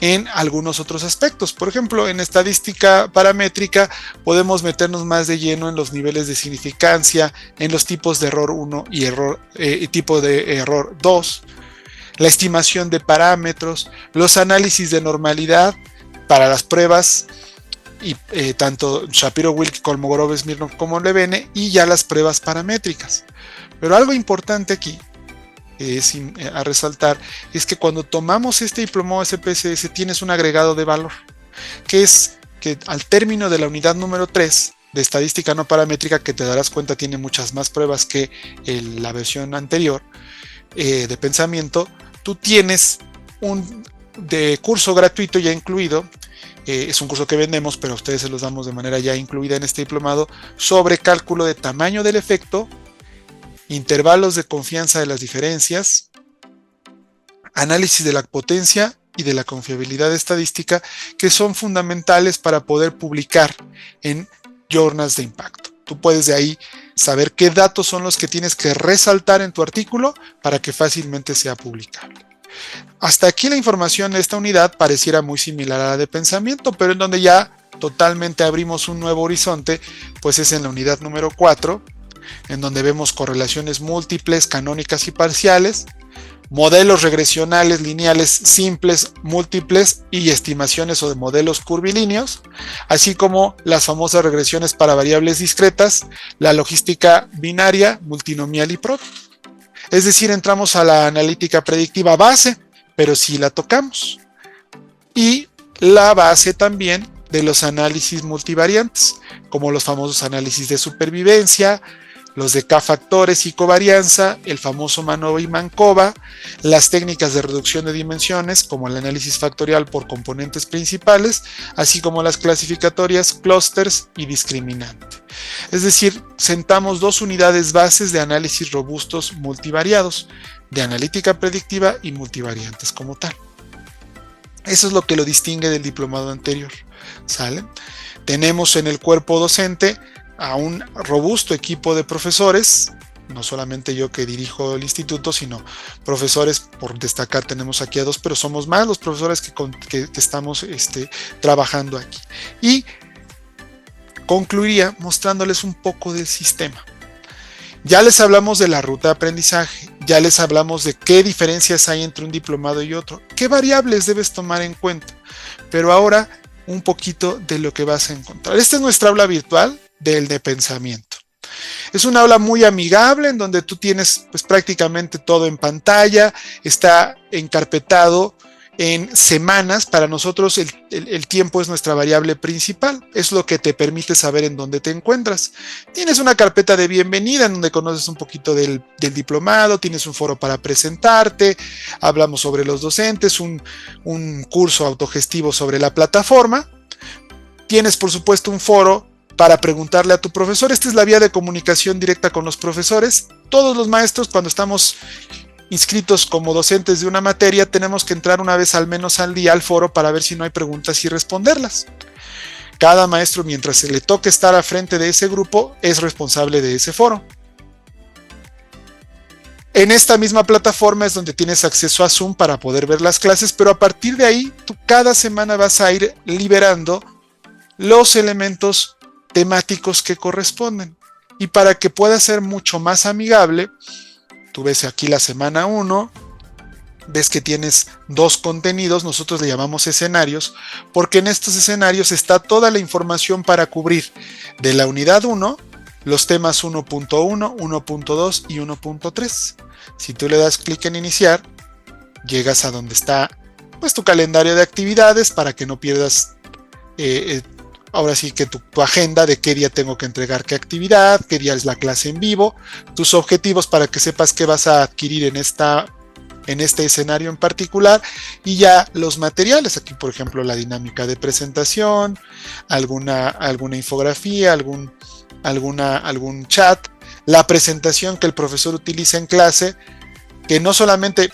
en algunos otros aspectos. Por ejemplo, en estadística paramétrica podemos meternos más de lleno en los niveles de significancia, en los tipos de error 1 y tipo de error 2, la estimación de parámetros, los análisis de normalidad para las pruebas, y tanto Shapiro-Wilk, Kolmogorov-Smirnov como Levene, y ya las pruebas paramétricas. Pero algo importante aquí a resaltar es que cuando tomamos este diplomado SPSS tienes un agregado de valor, que es que al término de la unidad número 3 de estadística no paramétrica, que te darás cuenta tiene muchas más pruebas que la versión anterior de pensamiento, tú tienes un de curso gratuito ya incluido. Es un curso que vendemos, pero a ustedes se los damos de manera ya incluida en este diplomado, sobre cálculo de tamaño del efecto, intervalos de confianza de las diferencias, análisis de la potencia y de la confiabilidad estadística, que son fundamentales para poder publicar en journals de impacto. Tú puedes de ahí saber qué datos son los que tienes que resaltar en tu artículo para que fácilmente sea publicable. Hasta aquí la información de esta unidad pareciera muy similar a la de pensamiento, pero en donde ya totalmente abrimos un nuevo horizonte, pues es en la unidad número 4, en donde vemos correlaciones múltiples, canónicas y parciales, modelos regresionales lineales simples, múltiples y estimaciones o de modelos curvilíneos, así como las famosas regresiones para variables discretas, la logística binaria, multinomial y PROT. Es decir, entramos a la analítica predictiva base, pero sí la tocamos. Y la base también de los análisis multivariantes, como los famosos análisis de supervivencia, los de K-factores y covarianza, el famoso MANOVA y MANCOVA, las técnicas de reducción de dimensiones, como el análisis factorial por componentes principales, así como las clasificatorias, clústeres y discriminante. Es decir, sentamos dos unidades bases de análisis robustos multivariados, de analítica predictiva y multivariantes como tal. Eso es lo que lo distingue del diplomado anterior, ¿sale? Tenemos en el cuerpo docente a un robusto equipo de profesores, no solamente yo que dirijo el instituto, sino profesores, por destacar tenemos aquí a 2, pero somos más los profesores que estamos trabajando aquí. Y concluiría mostrándoles un poco del sistema. Ya les hablamos de la ruta de aprendizaje, ya les hablamos de qué diferencias hay entre un diplomado y otro, qué variables debes tomar en cuenta, pero ahora un poquito de lo que vas a encontrar. Esta es nuestra aula virtual del de pensamiento. Es una aula muy amigable en donde tú tienes pues prácticamente todo en pantalla, está encarpetado en semanas. Para nosotros el tiempo es nuestra variable principal, es lo que te permite saber en dónde te encuentras. Tienes una carpeta de bienvenida en donde conoces un poquito del diplomado, tienes un foro para presentarte, hablamos sobre los docentes, un curso autogestivo sobre la plataforma, tienes por supuesto un foro para preguntarle a tu profesor. Esta es la vía de comunicación directa con los profesores. Todos los maestros, cuando estamos inscritos como docentes de una materia, tenemos que entrar una vez al menos al día al foro para ver si no hay preguntas y responderlas. Cada maestro, mientras se le toque estar al frente de ese grupo, es responsable de ese foro. En esta misma plataforma es donde tienes acceso a Zoom para poder ver las clases, pero a partir de ahí, tú cada semana vas a ir liberando los elementos temáticos que corresponden. Y para que pueda ser mucho más amigable, tú ves aquí la semana 1, ves que tienes 2 contenidos, nosotros le llamamos escenarios, porque en estos escenarios está toda la información para cubrir de la unidad 1, los temas 1.1, 1.2 y 1.3. Si tú le das clic en iniciar, llegas a donde está pues tu calendario de actividades para que no pierdas ahora sí que tu agenda de qué día tengo que entregar qué actividad, qué día es la clase en vivo, tus objetivos para que sepas qué vas a adquirir en este escenario en particular, y ya los materiales, aquí por ejemplo la dinámica de presentación, alguna infografía, algún chat, la presentación que el profesor utiliza en clase, que no solamente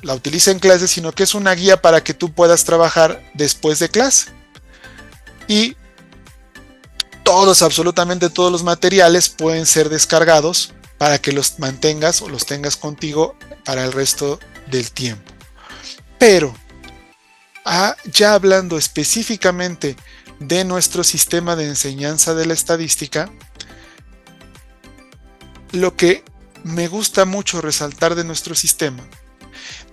la utiliza en clase, sino que es una guía para que tú puedas trabajar después de clase. Y absolutamente todos los materiales pueden ser descargados para que los mantengas o los tengas contigo para el resto del tiempo. Pero, ya hablando específicamente de nuestro sistema de enseñanza de la estadística, lo que me gusta mucho resaltar de nuestro sistema,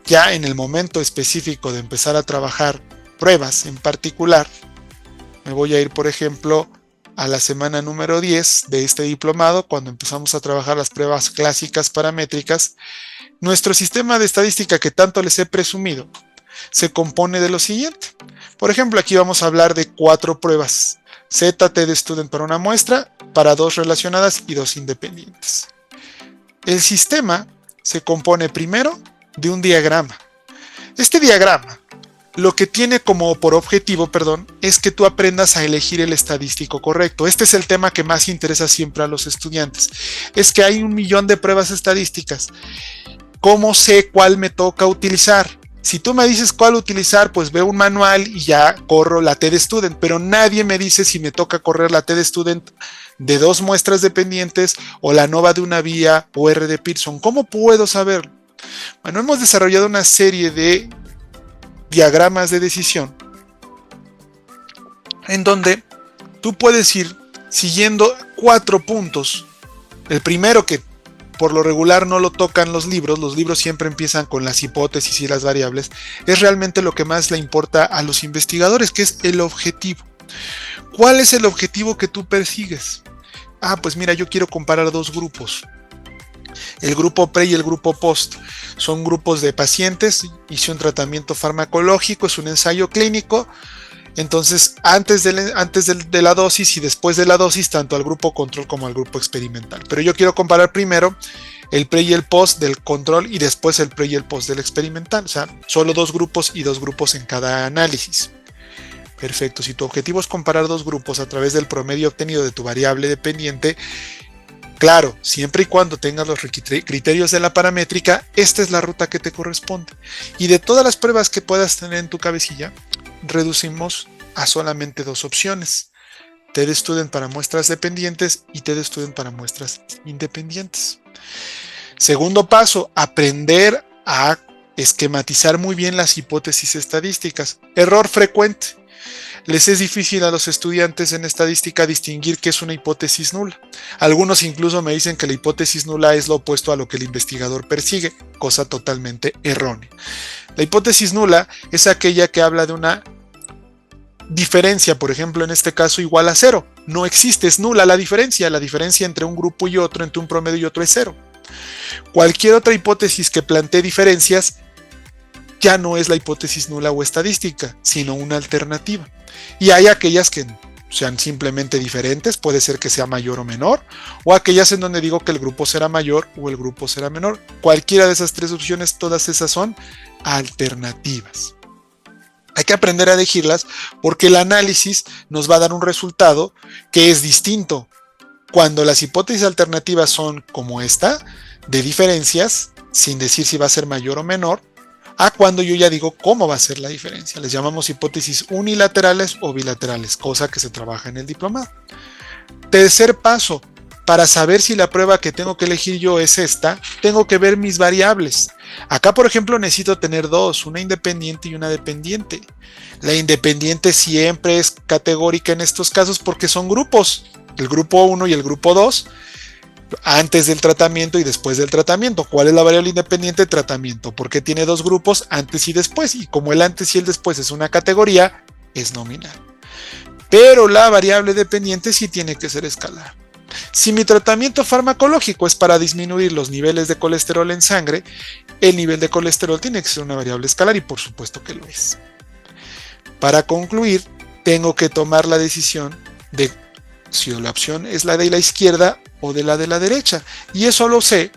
ya en el momento específico de empezar a trabajar pruebas en particular, me voy a ir por ejemplo a la semana número 10 de este diplomado, cuando empezamos a trabajar las pruebas clásicas paramétricas. Nuestro sistema de estadística que tanto les he presumido se compone de lo siguiente. Por ejemplo, aquí vamos a hablar de 4 pruebas. Z-T de student para una muestra, para 2 relacionadas y 2 independientes. El sistema se compone primero de un diagrama. Este diagrama lo que tiene como por objetivo, es que tú aprendas a elegir el estadístico correcto. Este es el tema que más interesa siempre a los estudiantes. Es que hay 1.000.000 de pruebas estadísticas. ¿Cómo sé cuál me toca utilizar? Si tú me dices cuál utilizar, pues veo un manual y ya corro la T de Student, pero nadie me dice si me toca correr la T de Student de 2 muestras dependientes o la NOVA de una vía o R de Pearson. ¿Cómo puedo saberlo? Bueno, hemos desarrollado una serie de diagramas de decisión en donde tú puedes ir siguiendo 4 puntos. El primero, que por lo regular no lo tocan los libros siempre empiezan con las hipótesis y las variables, es realmente lo que más le importa a los investigadores, que es el objetivo. ¿Cuál es el objetivo que tú persigues? Pues mira, yo quiero comparar 2 grupos. El grupo pre y el grupo post. Son grupos de pacientes, hice un tratamiento farmacológico, es un ensayo clínico. Entonces, antes de la dosis y después de la dosis, tanto al grupo control como al grupo experimental. Pero yo quiero comparar primero el pre y el post del control y después el pre y el post del experimental. O sea, solo 2 grupos y 2 grupos en cada análisis. Perfecto. Si tu objetivo es comparar 2 grupos a través del promedio obtenido de tu variable dependiente, claro, siempre y cuando tengas los criterios de la paramétrica, esta es la ruta que te corresponde. Y de todas las pruebas que puedas tener en tu cabecilla, reducimos a solamente 2 opciones: T de Student para muestras dependientes y T de Student para muestras independientes. Segundo paso, aprender a esquematizar muy bien las hipótesis estadísticas. Error frecuente. Les es difícil a los estudiantes en estadística distinguir qué es una hipótesis nula. Algunos incluso me dicen que la hipótesis nula es lo opuesto a lo que el investigador persigue, cosa totalmente errónea. La hipótesis nula es aquella que habla de una diferencia, por ejemplo, en este caso igual a 0. No existe, es nula la diferencia entre un grupo y otro, entre un promedio y otro es 0. Cualquier otra hipótesis que plantee diferencias ya no es la hipótesis nula o estadística, sino una alternativa. Y hay aquellas que sean simplemente diferentes, puede ser que sea mayor o menor, o aquellas en donde digo que el grupo será mayor o el grupo será menor. Cualquiera de esas 3 opciones, todas esas son alternativas. Hay que aprender a elegirlas porque el análisis nos va a dar un resultado que es distinto. Cuando las hipótesis alternativas son como esta, de diferencias, sin decir si va a ser mayor o menor, a cuando yo ya digo cómo va a ser la diferencia. Les llamamos hipótesis unilaterales o bilaterales, cosa que se trabaja en el diplomado. Tercer paso, para saber si la prueba que tengo que elegir yo es esta, tengo que ver mis variables. Acá, por ejemplo, necesito tener 2, una independiente y una dependiente. La independiente siempre es categórica en estos casos porque son grupos, el grupo 1 y el grupo 2, antes del tratamiento y después del tratamiento. ¿Cuál es la variable independiente? Tratamiento. ¿Por qué tiene 2 grupos? Antes y después. Y como el antes y el después es una categoría, es nominal. Pero la variable dependiente sí tiene que ser escalar. Si mi tratamiento farmacológico es para disminuir los niveles de colesterol en sangre, el nivel de colesterol tiene que ser una variable escalar y por supuesto que lo es. Para concluir, tengo que tomar la decisión de si la opción es la de la izquierda o de la derecha. Y eso lo sé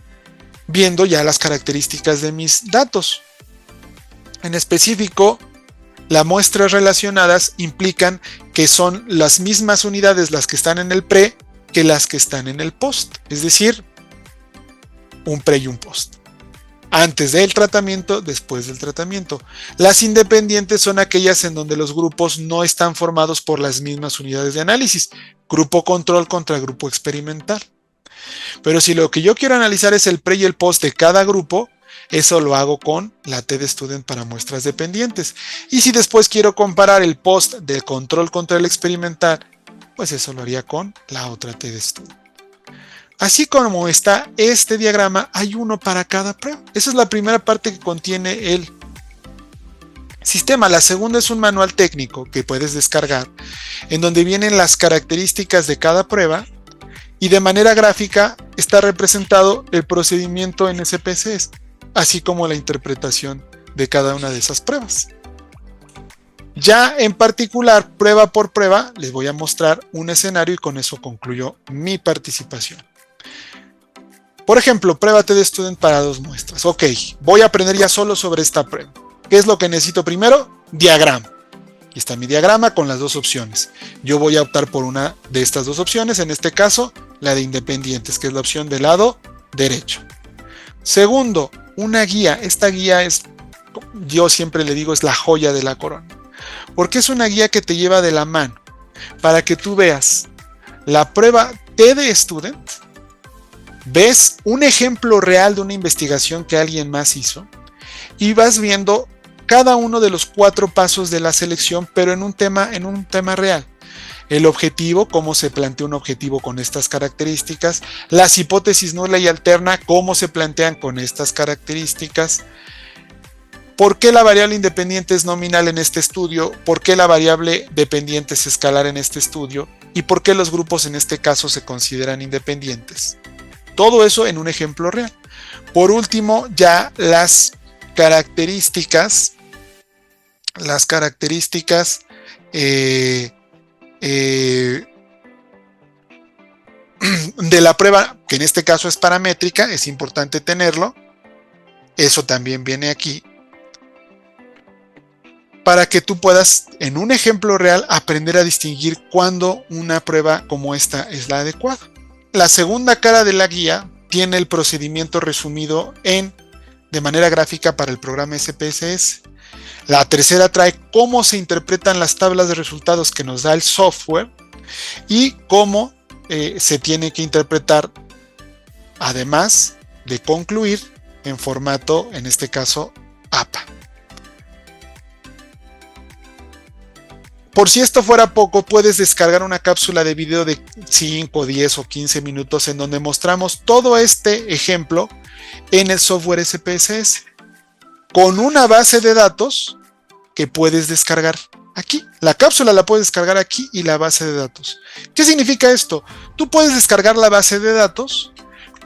viendo ya las características de mis datos. En específico, las muestras relacionadas implican que son las mismas unidades las que están en el pre que las que están en el post. Es decir, un pre y un post. Antes del tratamiento, después del tratamiento. Las independientes son aquellas en donde los grupos no están formados por las mismas unidades de análisis. Grupo control contra grupo experimental. Pero si lo que yo quiero analizar es el pre y el post de cada grupo, eso lo hago con la T de Student para muestras dependientes. Y si después quiero comparar el post del control contra el experimental, pues eso lo haría con la otra T de Student. Así como está este diagrama, hay uno para cada prueba. Esa es la primera parte que contiene el sistema. La segunda es un manual técnico que puedes descargar, en donde vienen las características de cada prueba y de manera gráfica está representado el procedimiento en SPSS. así como la interpretación de cada una de esas pruebas. Ya en particular, prueba por prueba, les voy a mostrar un escenario y con eso concluyo mi participación. Por ejemplo, prueba TD Student para 2 muestras. Ok, voy a aprender ya solo sobre esta prueba. ¿Qué es lo que necesito primero? Diagrama. Aquí está mi diagrama con las 2 opciones. Yo voy a optar por una de estas 2 opciones, en este caso, la de independientes, que es la opción del lado derecho. Segundo, una guía. Esta guía es, yo siempre le digo, es la joya de la corona. Porque es una guía que te lleva de la mano para que tú veas la prueba TD Student, ves un ejemplo real de una investigación que alguien más hizo y vas viendo cada uno de los 4 pasos de la selección, pero en un tema real. El objetivo, cómo se plantea un objetivo con estas características, las hipótesis nula y alterna, cómo se plantean con estas características, por qué la variable independiente es nominal en este estudio, por qué la variable dependiente es escalar en este estudio y por qué los grupos en este caso se consideran independientes. Todo eso en un ejemplo real. Por último, ya las características de la prueba, que en este caso es paramétrica, es importante tenerlo. Eso también viene aquí, para que tú puedas, en un ejemplo real, aprender a distinguir cuándo una prueba como esta es la adecuada. La segunda cara de la guía tiene el procedimiento resumido de manera gráfica para el programa SPSS. La tercera trae cómo se interpretan las tablas de resultados que nos da el software y cómo se tiene que interpretar, además de concluir en formato, en este caso, APA. Por si esto fuera poco, puedes descargar una cápsula de video de 5, 10 o 15 minutos en donde mostramos todo este ejemplo en el software SPSS con una base de datos que puedes descargar aquí. La cápsula la puedes descargar aquí y la base de datos. ¿Qué significa esto? Tú puedes descargar la base de datos,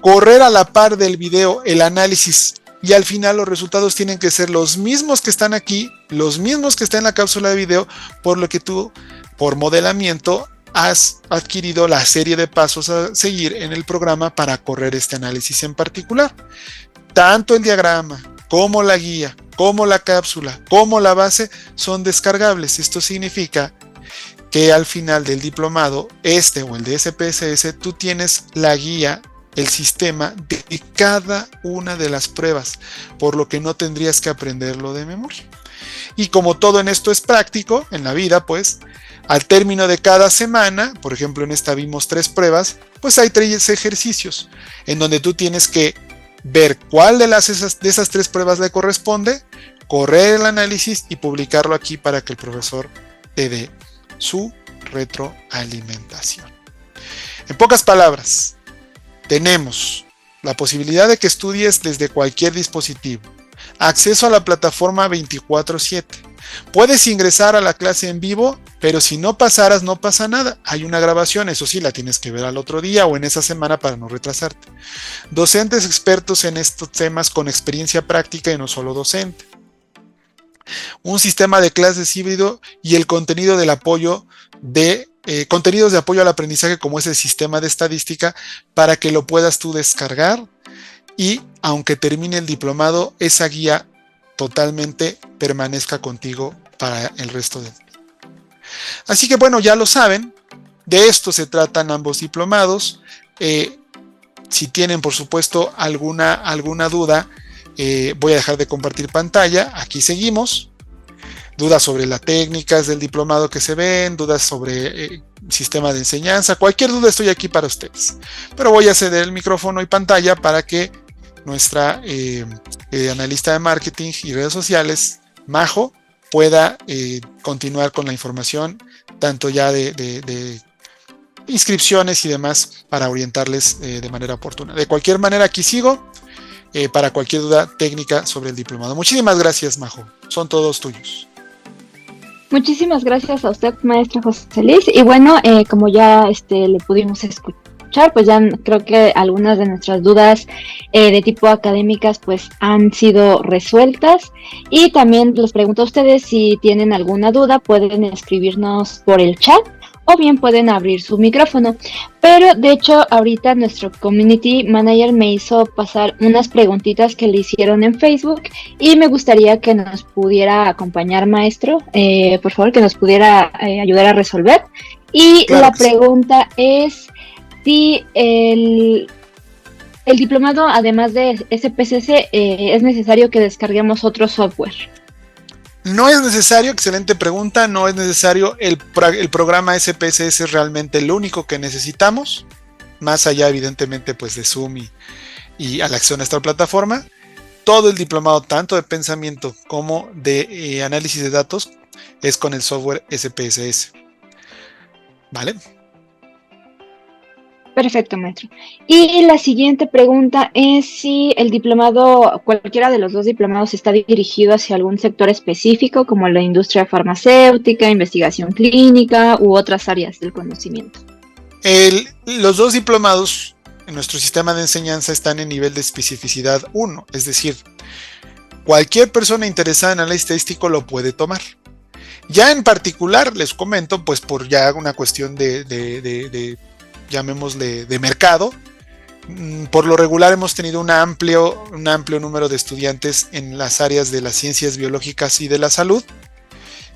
correr a la par del video el análisis y al final los resultados tienen que ser los mismos que están aquí, los mismos que están en la cápsula de video, por lo que tú, por modelamiento, has adquirido la serie de pasos a seguir en el programa para correr este análisis en particular. Tanto el diagrama, como la guía, como la cápsula, como la base son descargables. Esto significa que al final del diplomado, este o el de SPSS, tú tienes la guía, el sistema de cada una de las pruebas, por lo que no tendrías que aprenderlo de memoria. Y como todo en esto es práctico, en la vida, pues, al término de cada semana, por ejemplo en esta vimos 3 pruebas, pues hay 3 ejercicios, en donde tú tienes que ver cuál de esas 3 pruebas le corresponde, correr el análisis y publicarlo aquí para que el profesor te dé su retroalimentación. En pocas palabras, tenemos la posibilidad de que estudies desde cualquier dispositivo, acceso a la plataforma 24/7. Puedes ingresar a la clase en vivo, pero si no pasaras, no pasa nada. Hay una grabación, eso sí, la tienes que ver al otro día o en esa semana para no retrasarte. Docentes expertos en estos temas con experiencia práctica y no solo docente. Un sistema de clases híbrido y el contenido del apoyo de contenidos de apoyo al aprendizaje como es el sistema de estadística para que lo puedas tú descargar y aunque termine el diplomado, esa guía totalmente permanezca contigo para el resto del día. Así que bueno, ya lo saben, de esto se tratan ambos diplomados. Si tienen por supuesto alguna duda, voy a dejar de compartir pantalla, aquí seguimos. Dudas sobre las técnicas del diplomado que se ven, dudas sobre sistema de enseñanza, cualquier duda estoy aquí para ustedes. Pero voy a ceder el micrófono y pantalla para que nuestra analista de marketing y redes sociales, Majo, pueda continuar con la información, tanto ya de inscripciones y demás, para orientarles de manera oportuna. De cualquier manera, aquí sigo para cualquier duda técnica sobre el diplomado. Muchísimas gracias, Majo. Son todos tuyos. Muchísimas gracias a usted, maestra José Luis. Y bueno, como ya le pudimos escuchar escuchar, pues ya creo que algunas de nuestras dudas de tipo académicas pues han sido resueltas, y también les pregunto a ustedes si tienen alguna duda, pueden escribirnos por el chat o bien pueden abrir su micrófono. Pero de hecho ahorita nuestro community manager me hizo pasar unas preguntitas que le hicieron en Facebook y me gustaría que nos pudiera acompañar, maestro, por favor, que nos pudiera ayudar a resolver. Y Claro la que sí. pregunta es si el diplomado, además de SPSS, es necesario que descarguemos otro software. No es necesario, excelente pregunta, no es necesario. El programa SPSS es realmente lo único que necesitamos, más allá evidentemente pues de Zoom y a la acción de nuestra plataforma. Todo el diplomado, tanto de pensamiento como de análisis de datos, es con el software SPSS. ¿Vale? Perfecto, maestro. Y la siguiente pregunta es si el diplomado, cualquiera de los dos diplomados, está dirigido hacia algún sector específico, como la industria farmacéutica, investigación clínica u otras áreas del conocimiento. Los dos diplomados en nuestro sistema de enseñanza están en nivel de especificidad 1, es decir, cualquier persona interesada en análisis estadístico lo puede tomar. Ya en particular, les comento, pues por ya una cuestión llamémosle de mercado, por lo regular hemos tenido un amplio número de estudiantes en las áreas de las ciencias biológicas y de la salud,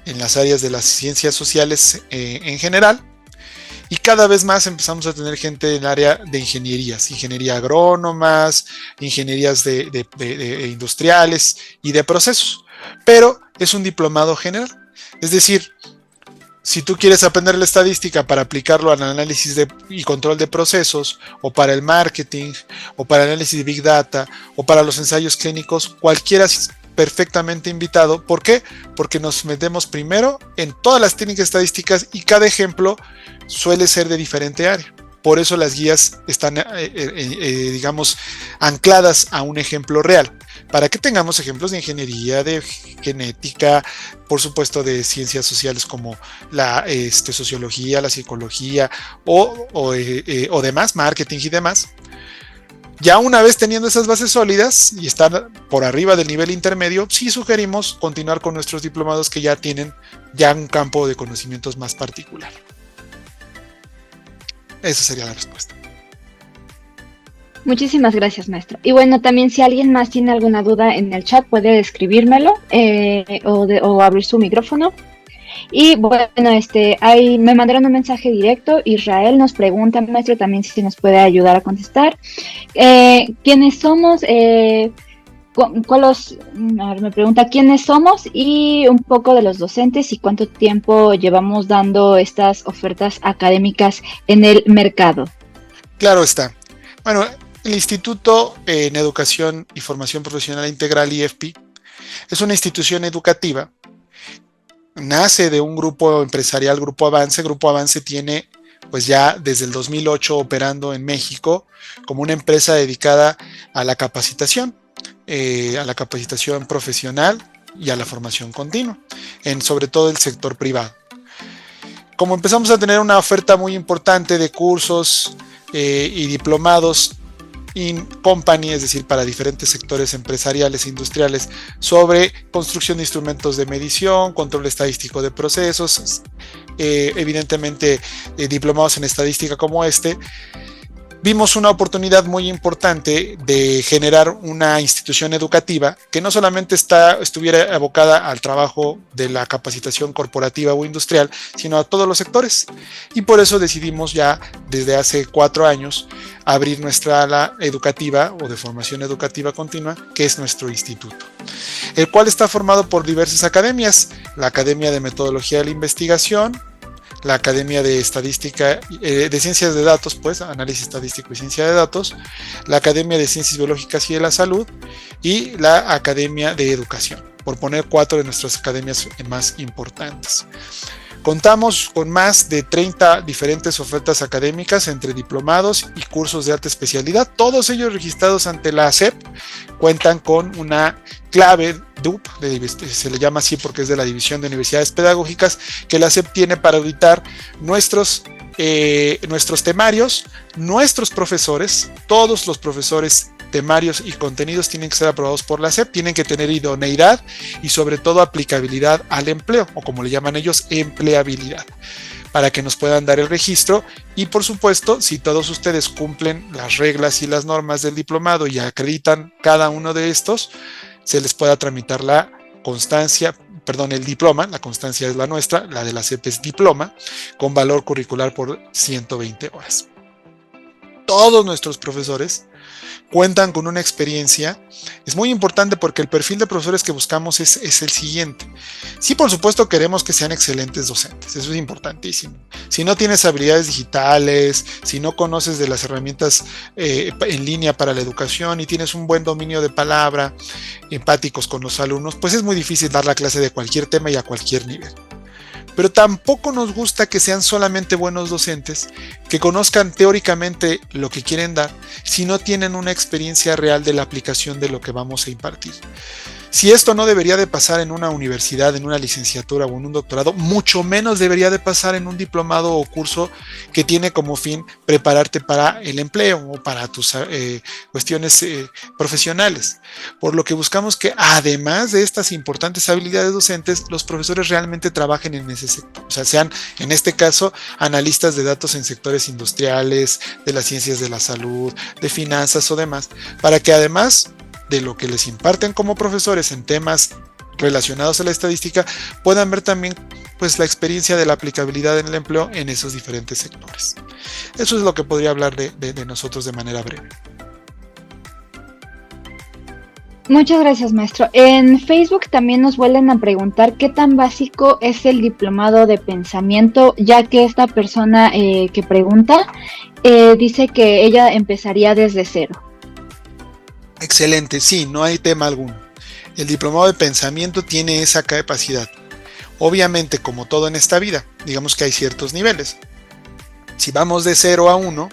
en las áreas de las ciencias sociales en general, y cada vez más empezamos a tener gente en el área de ingenierías, ingeniería agrónomas, ingenierías de industriales y de procesos, pero es un diplomado general, es decir, si tú quieres aprender la estadística para aplicarlo al análisis y control de procesos, o para el marketing, o para el análisis de Big Data, o para los ensayos clínicos, cualquiera es perfectamente invitado. ¿Por qué? Porque nos metemos primero en todas las técnicas estadísticas y cada ejemplo suele ser de diferente área. Por eso las guías están, digamos, ancladas a un ejemplo real, para que tengamos ejemplos de ingeniería, de genética, por supuesto de ciencias sociales como la sociología, la psicología o demás, marketing y demás. Ya una vez teniendo esas bases sólidas y estar por arriba del nivel intermedio, sí sugerimos continuar con nuestros diplomados que ya tienen ya un campo de conocimientos más particular. Esa sería la respuesta. Muchísimas gracias, maestro. Y bueno, también si alguien más tiene alguna duda en el chat, puede escribírmelo o abrir su micrófono. Y bueno, ahí me mandaron un mensaje directo. Israel nos pregunta, maestro, también si nos puede ayudar a contestar. ¿Quiénes somos? Me pregunta quiénes somos y un poco de los docentes y cuánto tiempo llevamos dando estas ofertas académicas en el mercado. Claro está. Bueno, el Instituto en Educación y Formación Profesional Integral, IFP, es una institución educativa. Nace de un grupo empresarial, Grupo Avance. Grupo Avance tiene pues ya desde el 2008 operando en México como una empresa dedicada a la capacitación profesional y a la formación continua, sobre todo el sector privado. Como empezamos a tener una oferta muy importante de cursos y diplomados in company, es decir, para diferentes sectores empresariales e industriales, sobre construcción de instrumentos de medición, control estadístico de procesos, evidentemente diplomados en estadística como vimos una oportunidad muy importante de generar una institución educativa que no solamente estuviera abocada al trabajo de la capacitación corporativa o industrial, sino a todos los sectores. Y por eso decidimos ya desde hace 4 años abrir nuestra ala educativa o de formación educativa continua, que es nuestro instituto, el cual está formado por diversas academias: la Academia de Metodología de la Investigación, la Academia de Estadística, de Ciencias de Datos, pues Análisis Estadístico y Ciencia de Datos, la Academia de Ciencias Biológicas y de la Salud y la Academia de Educación, por poner 4 de nuestras academias más importantes. Contamos con más de 30 diferentes ofertas académicas entre diplomados y cursos de alta especialidad, todos ellos registrados ante la ACEP. Cuentan con una clave DUP, se le llama así porque es de la División de Universidades Pedagógicas, que la ACEP tiene para auditar nuestros nuestros temarios, nuestros profesores, todos los profesores, temarios y contenidos tienen que ser aprobados por la SEP, tienen que tener idoneidad y sobre todo aplicabilidad al empleo, o como le llaman ellos, empleabilidad, para que nos puedan dar el registro. Y por supuesto, si todos ustedes cumplen las reglas y las normas del diplomado y acreditan cada uno de estos, se les pueda tramitar la constancia, perdón, el diploma. La constancia es la nuestra, la de la SEP es diploma, con valor curricular por 120 horas. Todos nuestros profesores cuentan con una experiencia. Es muy importante porque el perfil de profesores que buscamos es el siguiente. Sí, por supuesto queremos que sean excelentes docentes, eso es importantísimo. Si no tienes habilidades digitales, si no conoces de las herramientas en línea para la educación y tienes un buen dominio de palabra, empáticos con los alumnos, pues es muy difícil dar la clase de cualquier tema y a cualquier nivel. Pero tampoco nos gusta que sean solamente buenos docentes, que conozcan teóricamente lo que quieren dar, si no tienen una experiencia real de la aplicación de lo que vamos a impartir. Si esto no debería de pasar en una universidad, en una licenciatura o en un doctorado, mucho menos debería de pasar en un diplomado o curso que tiene como fin prepararte para el empleo o para tus cuestiones profesionales. Por lo que buscamos que además de estas importantes habilidades docentes, los profesores realmente trabajen en ese sector. O sea, sean en este caso analistas de datos en sectores industriales, de las ciencias de la salud, de finanzas o demás, para que además de lo que les imparten como profesores en temas relacionados a la estadística, puedan ver también pues la experiencia de la aplicabilidad en el empleo en esos diferentes sectores. Eso es lo que podría hablar de nosotros de manera breve. Muchas gracias, maestro. En Facebook también nos vuelven a preguntar qué tan básico es el diplomado de pensamiento, ya que esta persona que pregunta dice que ella empezaría desde cero. Excelente, sí, no hay tema alguno. El diplomado de pensamiento tiene esa capacidad. Obviamente, como todo en esta vida, digamos que hay ciertos niveles. Si vamos de 0 a 1,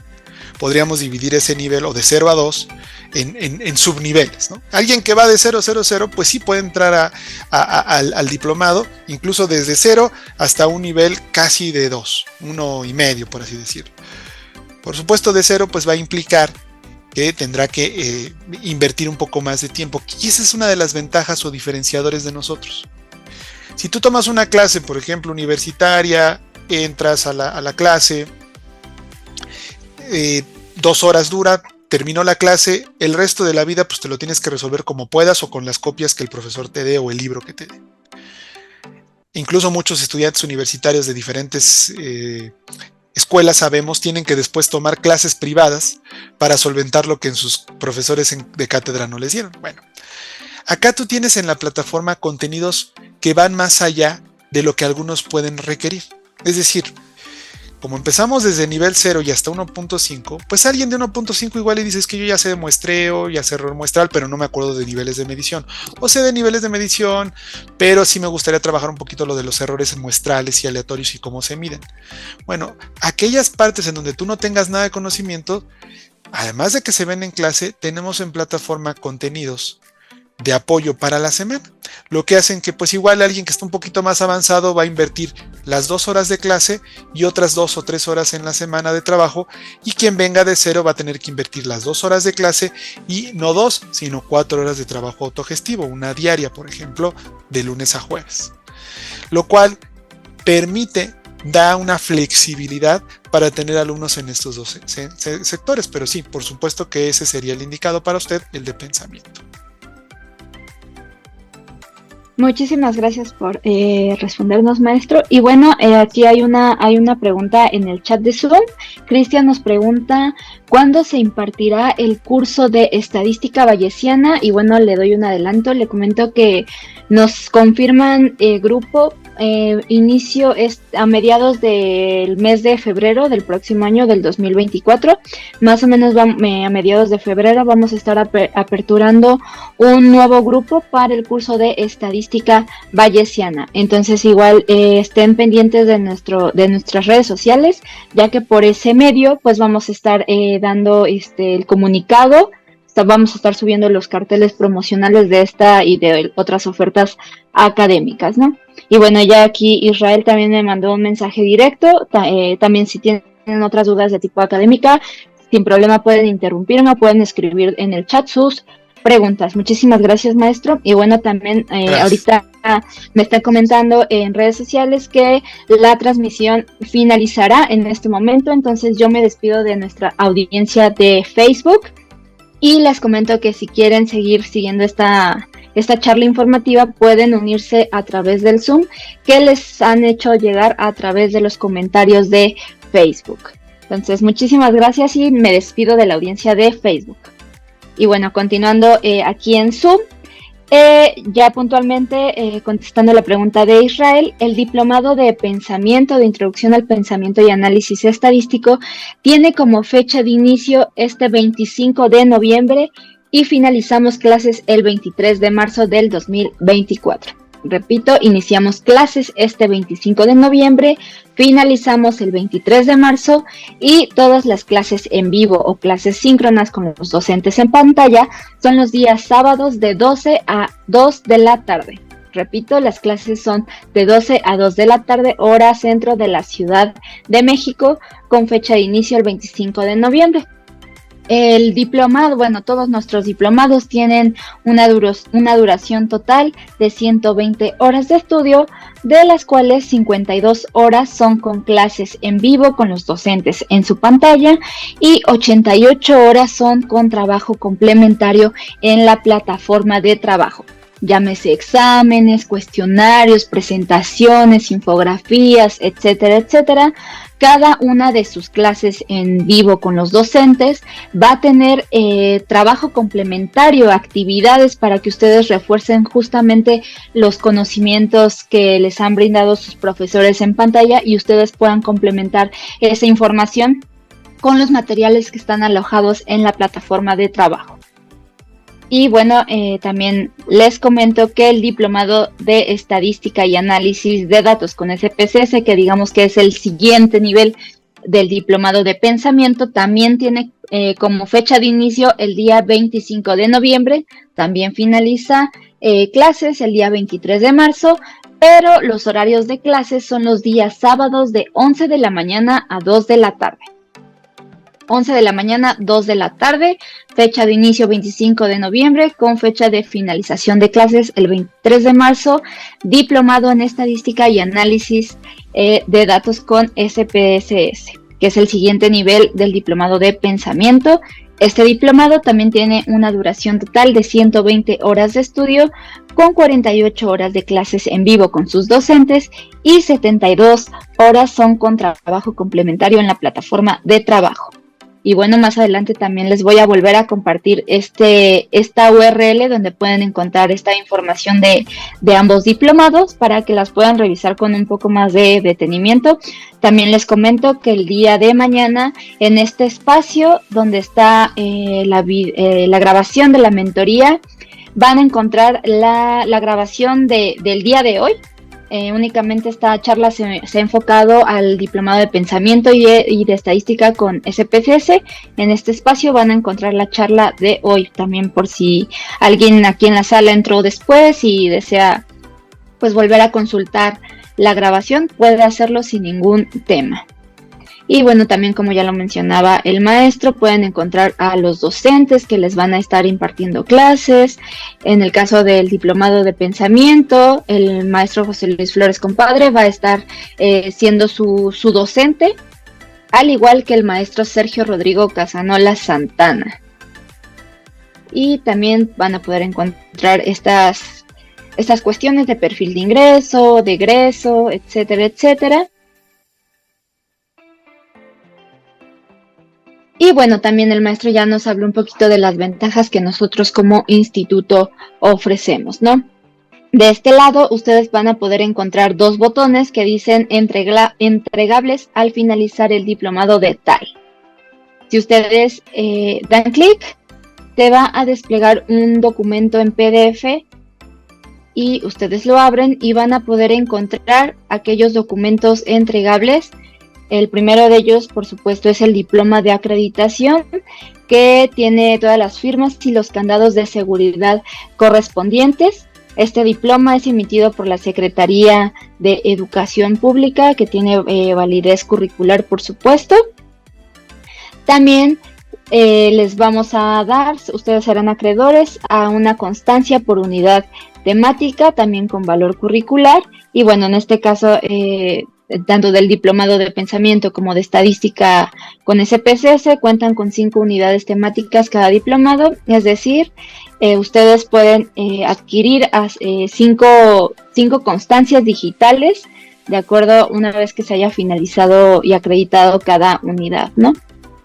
podríamos dividir ese nivel, o de 0 a 2, en subniveles, ¿no? Alguien que va de 0 a 0 a 0, pues sí puede entrar al diplomado, incluso desde 0 hasta un nivel casi de 2, 1,5, por así decirlo. Por supuesto, de 0 pues va a implicar que tendrá que invertir un poco más de tiempo. Y esa es una de las ventajas o diferenciadores de nosotros. Si tú tomas una clase, por ejemplo, universitaria, entras a la clase, 2 horas dura, terminó la clase, el resto de la vida pues te lo tienes que resolver como puedas o con las copias que el profesor te dé o el libro que te dé. Incluso muchos estudiantes universitarios de diferentes escuelas, sabemos, tienen que después tomar clases privadas para solventar lo que en sus profesores de cátedra no les dieron. Bueno, acá tú tienes en la plataforma contenidos que van más allá de lo que algunos pueden requerir. Es decir, como empezamos desde nivel 0 y hasta 1.5, pues alguien de 1.5 igual le dices que yo ya sé de muestreo, ya sé error muestral, pero no me acuerdo de niveles de medición. O sé de niveles de medición, pero sí me gustaría trabajar un poquito lo de los errores muestrales y aleatorios y cómo se miden. Bueno, aquellas partes en donde tú no tengas nada de conocimiento, además de que se ven en clase, tenemos en plataforma contenidos de apoyo para la semana, lo que hacen que pues igual alguien que está un poquito más avanzado va a invertir las 2 horas de clase y otras 2 o 3 horas en la semana de trabajo, y quien venga de 0 va a tener que invertir las 2 horas de clase y no 2, sino 4 horas de trabajo autogestivo, una diaria, por ejemplo, de lunes a jueves, lo cual da una flexibilidad para tener alumnos en estos dos sectores. Pero sí, por supuesto que ese sería el indicado para usted, el de pensamiento. Muchísimas gracias por respondernos, maestro. Y bueno, aquí hay una pregunta en el chat de Zoom. Cristian nos pregunta, ¿cuándo se impartirá el curso de estadística bayesiana? Y bueno, le doy un adelanto, le comento que nos confirman grupo, inicio a mediados del mes de febrero del próximo año, del 2024. Más o menos a mediados de febrero vamos a estar aperturando un nuevo grupo para el curso de estadística bayesiana. Entonces igual estén pendientes de nuestras redes sociales, ya que por ese medio pues vamos a estar dando el comunicado. Vamos a estar subiendo los carteles promocionales de esta y de otras ofertas académicas, ¿no? Y bueno, ya aquí Israel también me mandó un mensaje directo, también si tienen otras dudas de tipo académica, sin problema pueden interrumpirme, pueden escribir en el chat sus preguntas. Muchísimas gracias, maestro. Y bueno, también ahorita me están comentando en redes sociales que la transmisión finalizará en este momento, entonces yo me despido de nuestra audiencia de Facebook y les comento que si quieren seguir siguiendo esta charla informativa pueden unirse a través del Zoom que les han hecho llegar a través de los comentarios de Facebook. Entonces, muchísimas gracias y me despido de la audiencia de Facebook. Y bueno, continuando aquí en Zoom, ya puntualmente contestando la pregunta de Israel, el diplomado de pensamiento, de introducción al pensamiento y análisis estadístico, tiene como fecha de inicio este 25 de noviembre y finalizamos clases el 23 de marzo del 2024. Repito, iniciamos clases este 25 de noviembre, finalizamos el 23 de marzo y todas las clases en vivo o clases síncronas con los docentes en pantalla son los días sábados de 12 a 2 de la tarde. Repito, las clases son de 12 a 2 de la tarde, hora centro de la Ciudad de México, con fecha de inicio el 25 de noviembre. El diplomado, bueno, todos nuestros diplomados tienen una duración total de 120 horas de estudio, de las cuales 52 horas son con clases en vivo con los docentes en su pantalla y 88 horas son con trabajo complementario en la plataforma de trabajo. Llámese exámenes, cuestionarios, presentaciones, infografías, etcétera, etcétera. Cada una de sus clases en vivo con los docentes va a tener trabajo complementario, actividades para que ustedes refuercen justamente los conocimientos que les han brindado sus profesores en pantalla y ustedes puedan complementar esa información con los materiales que están alojados en la plataforma de trabajo. Y bueno, también les comento que el diplomado de estadística y análisis de datos con SPSS, que digamos que es el siguiente nivel del diplomado de pensamiento, también tiene como fecha de inicio el día 25 de noviembre, también finaliza clases el día 23 de marzo, pero los horarios de clases son los días sábados de 11 de la mañana a 2 de la tarde. 11 de la mañana, 2 de la tarde, fecha de inicio 25 de noviembre, con fecha de finalización de clases el 23 de marzo, diplomado en estadística y análisis de datos con SPSS, que es el siguiente nivel del diplomado de pensamiento. Este diplomado también tiene una duración total de 120 horas de estudio, con 48 horas de clases en vivo con sus docentes y 72 horas son con trabajo complementario en la plataforma de trabajo. Y bueno, más adelante también les voy a volver a compartir esta URL donde pueden encontrar esta información de ambos diplomados para que las puedan revisar con un poco más de detenimiento. También les comento que el día de mañana en este espacio donde está la grabación de la mentoría van a encontrar la grabación del día de hoy. Únicamente esta charla se ha enfocado al diplomado de pensamiento y de estadística con SPSS. En este espacio van a encontrar la charla de hoy, también por si alguien aquí en la sala entró después y desea pues volver a consultar la grabación, puede hacerlo sin ningún tema. Y bueno, también como ya lo mencionaba el maestro, pueden encontrar a los docentes que les van a estar impartiendo clases. En el caso del diplomado de pensamiento, el maestro José Luis Flores Compadre va a estar siendo su docente, al igual que el maestro Sergio Rodrigo Casanola Santana. Y también van a poder encontrar estas cuestiones de perfil de ingreso, de egreso, etcétera, etcétera. Y bueno, también el maestro ya nos habló un poquito de las ventajas que nosotros como instituto ofrecemos, ¿no? De este lado, ustedes van a poder encontrar dos botones que dicen entregables al finalizar el diplomado de tal. Si ustedes dan clic, te va a desplegar un documento en PDF y ustedes lo abren y van a poder encontrar aquellos documentos entregables. El primero de ellos, por supuesto, es el diploma de acreditación, que tiene todas las firmas y los candados de seguridad correspondientes. Este diploma es emitido por la Secretaría de Educación Pública, que tiene validez curricular, por supuesto. También les vamos a dar, ustedes serán acreedores a una constancia por unidad temática, también con valor curricular, y bueno, en este caso, tanto del diplomado de pensamiento como de estadística con SPSS, cuentan con 5 unidades temáticas cada diplomado, es decir, ustedes pueden adquirir 5 constancias digitales, de acuerdo una vez que se haya finalizado y acreditado cada unidad, ¿no?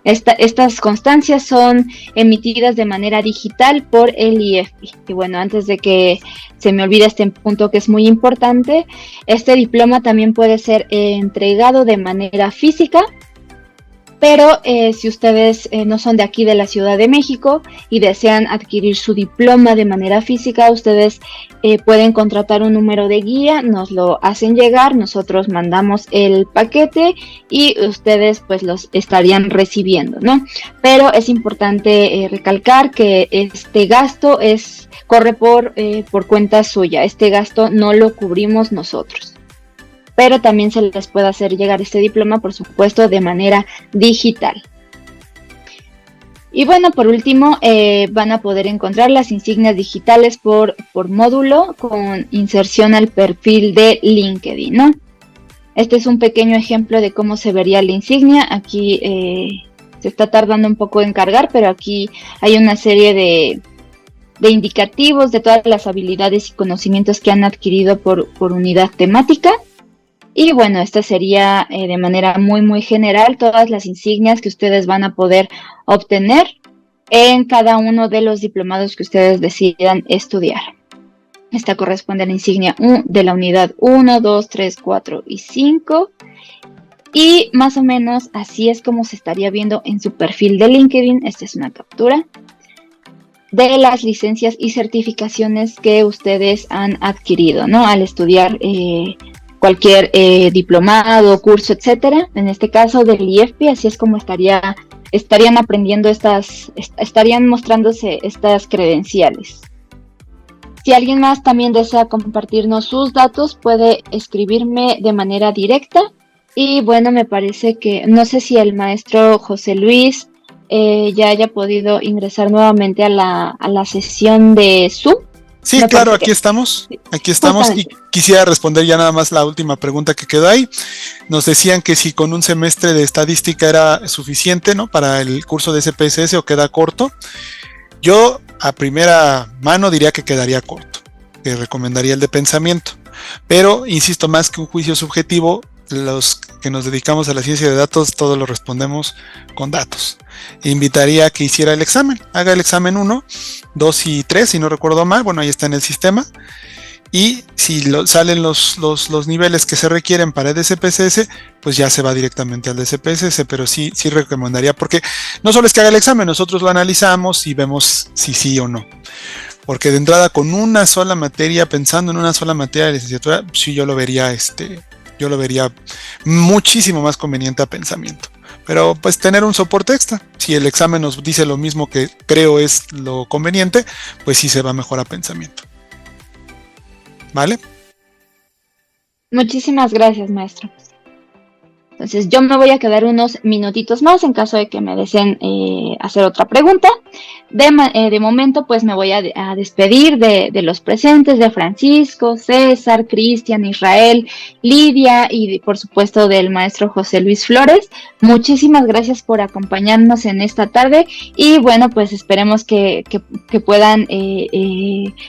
Estas constancias son emitidas de manera digital por el IEFPI. Y bueno, antes de que se me olvide este punto que es muy importante, este diploma también puede ser entregado de manera física, pero si ustedes no son de aquí de la Ciudad de México y desean adquirir su diploma de manera física, ustedes pueden contratar un número de guía, nos lo hacen llegar, nosotros mandamos el paquete y ustedes pues los estarían recibiendo, ¿no? Pero es importante recalcar que este gasto corre por cuenta suya, este gasto no lo cubrimos nosotros. Pero también se les puede hacer llegar este diploma, por supuesto, de manera digital. Y bueno, por último, van a poder encontrar las insignias digitales por módulo con inserción al perfil de LinkedIn, ¿no? Este es un pequeño ejemplo de cómo se vería la insignia. Aquí se está tardando un poco en cargar, pero aquí hay una serie de indicativos de todas las habilidades y conocimientos que han adquirido por unidad temática. Y bueno, esta sería de manera muy muy general todas las insignias que ustedes van a poder obtener en cada uno de los diplomados que ustedes decidan estudiar. Esta corresponde a la insignia de la unidad 1, 2, 3, 4 y 5. Y más o menos así es como se estaría viendo en su perfil de LinkedIn. Esta es una captura de las licencias y certificaciones que ustedes han adquirido, ¿no? Al estudiar cualquier diplomado, curso, etcétera. En este caso del IEFPI, así es como estarían aprendiendo estarían mostrándose estas credenciales. Si alguien más también desea compartirnos sus datos, puede escribirme de manera directa. Y bueno, me parece que, no sé si el maestro José Luis ya haya podido ingresar nuevamente a la sesión de Zoom. Sí, claro, aquí estamos y quisiera responder ya nada más la última pregunta que quedó ahí. Nos decían que si con un semestre de estadística era suficiente, ¿no? Para el curso de SPSS o queda corto. Yo a primera mano diría que quedaría corto, que recomendaría el de pensamiento, pero insisto, más que un juicio subjetivo, los que nos dedicamos a la ciencia de datos, todo lo respondemos con datos. Invitaría a que hiciera el examen, haga el examen 1, 2 y 3, si no recuerdo mal, bueno, ahí está en el sistema, y si salen los niveles que se requieren para el DCPSS, pues ya se va directamente al DCPSS, pero sí recomendaría, porque no solo es que haga el examen, nosotros lo analizamos y vemos si sí o no. Porque de entrada con una sola materia, pensando en una sola materia de licenciatura, sí yo lo vería muchísimo más conveniente a pensamiento. Pero pues tener un soporte extra, si el examen nos dice lo mismo que creo es lo conveniente, pues sí se va mejor a pensamiento. ¿Vale? Muchísimas gracias, maestro. Entonces yo me voy a quedar unos minutitos más en caso de que me deseen hacer otra pregunta. De momento pues me voy a despedir de los presentes, de Francisco, César, Cristian, Israel, Lidia y por supuesto del maestro José Luis Flores. Muchísimas gracias por acompañarnos en esta tarde y bueno, pues esperemos que puedan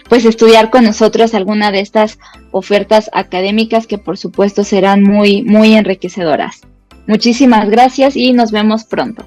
pues estudiar con nosotros alguna de estas ofertas académicas que por supuesto serán muy, muy enriquecedoras. Muchísimas gracias y nos vemos pronto.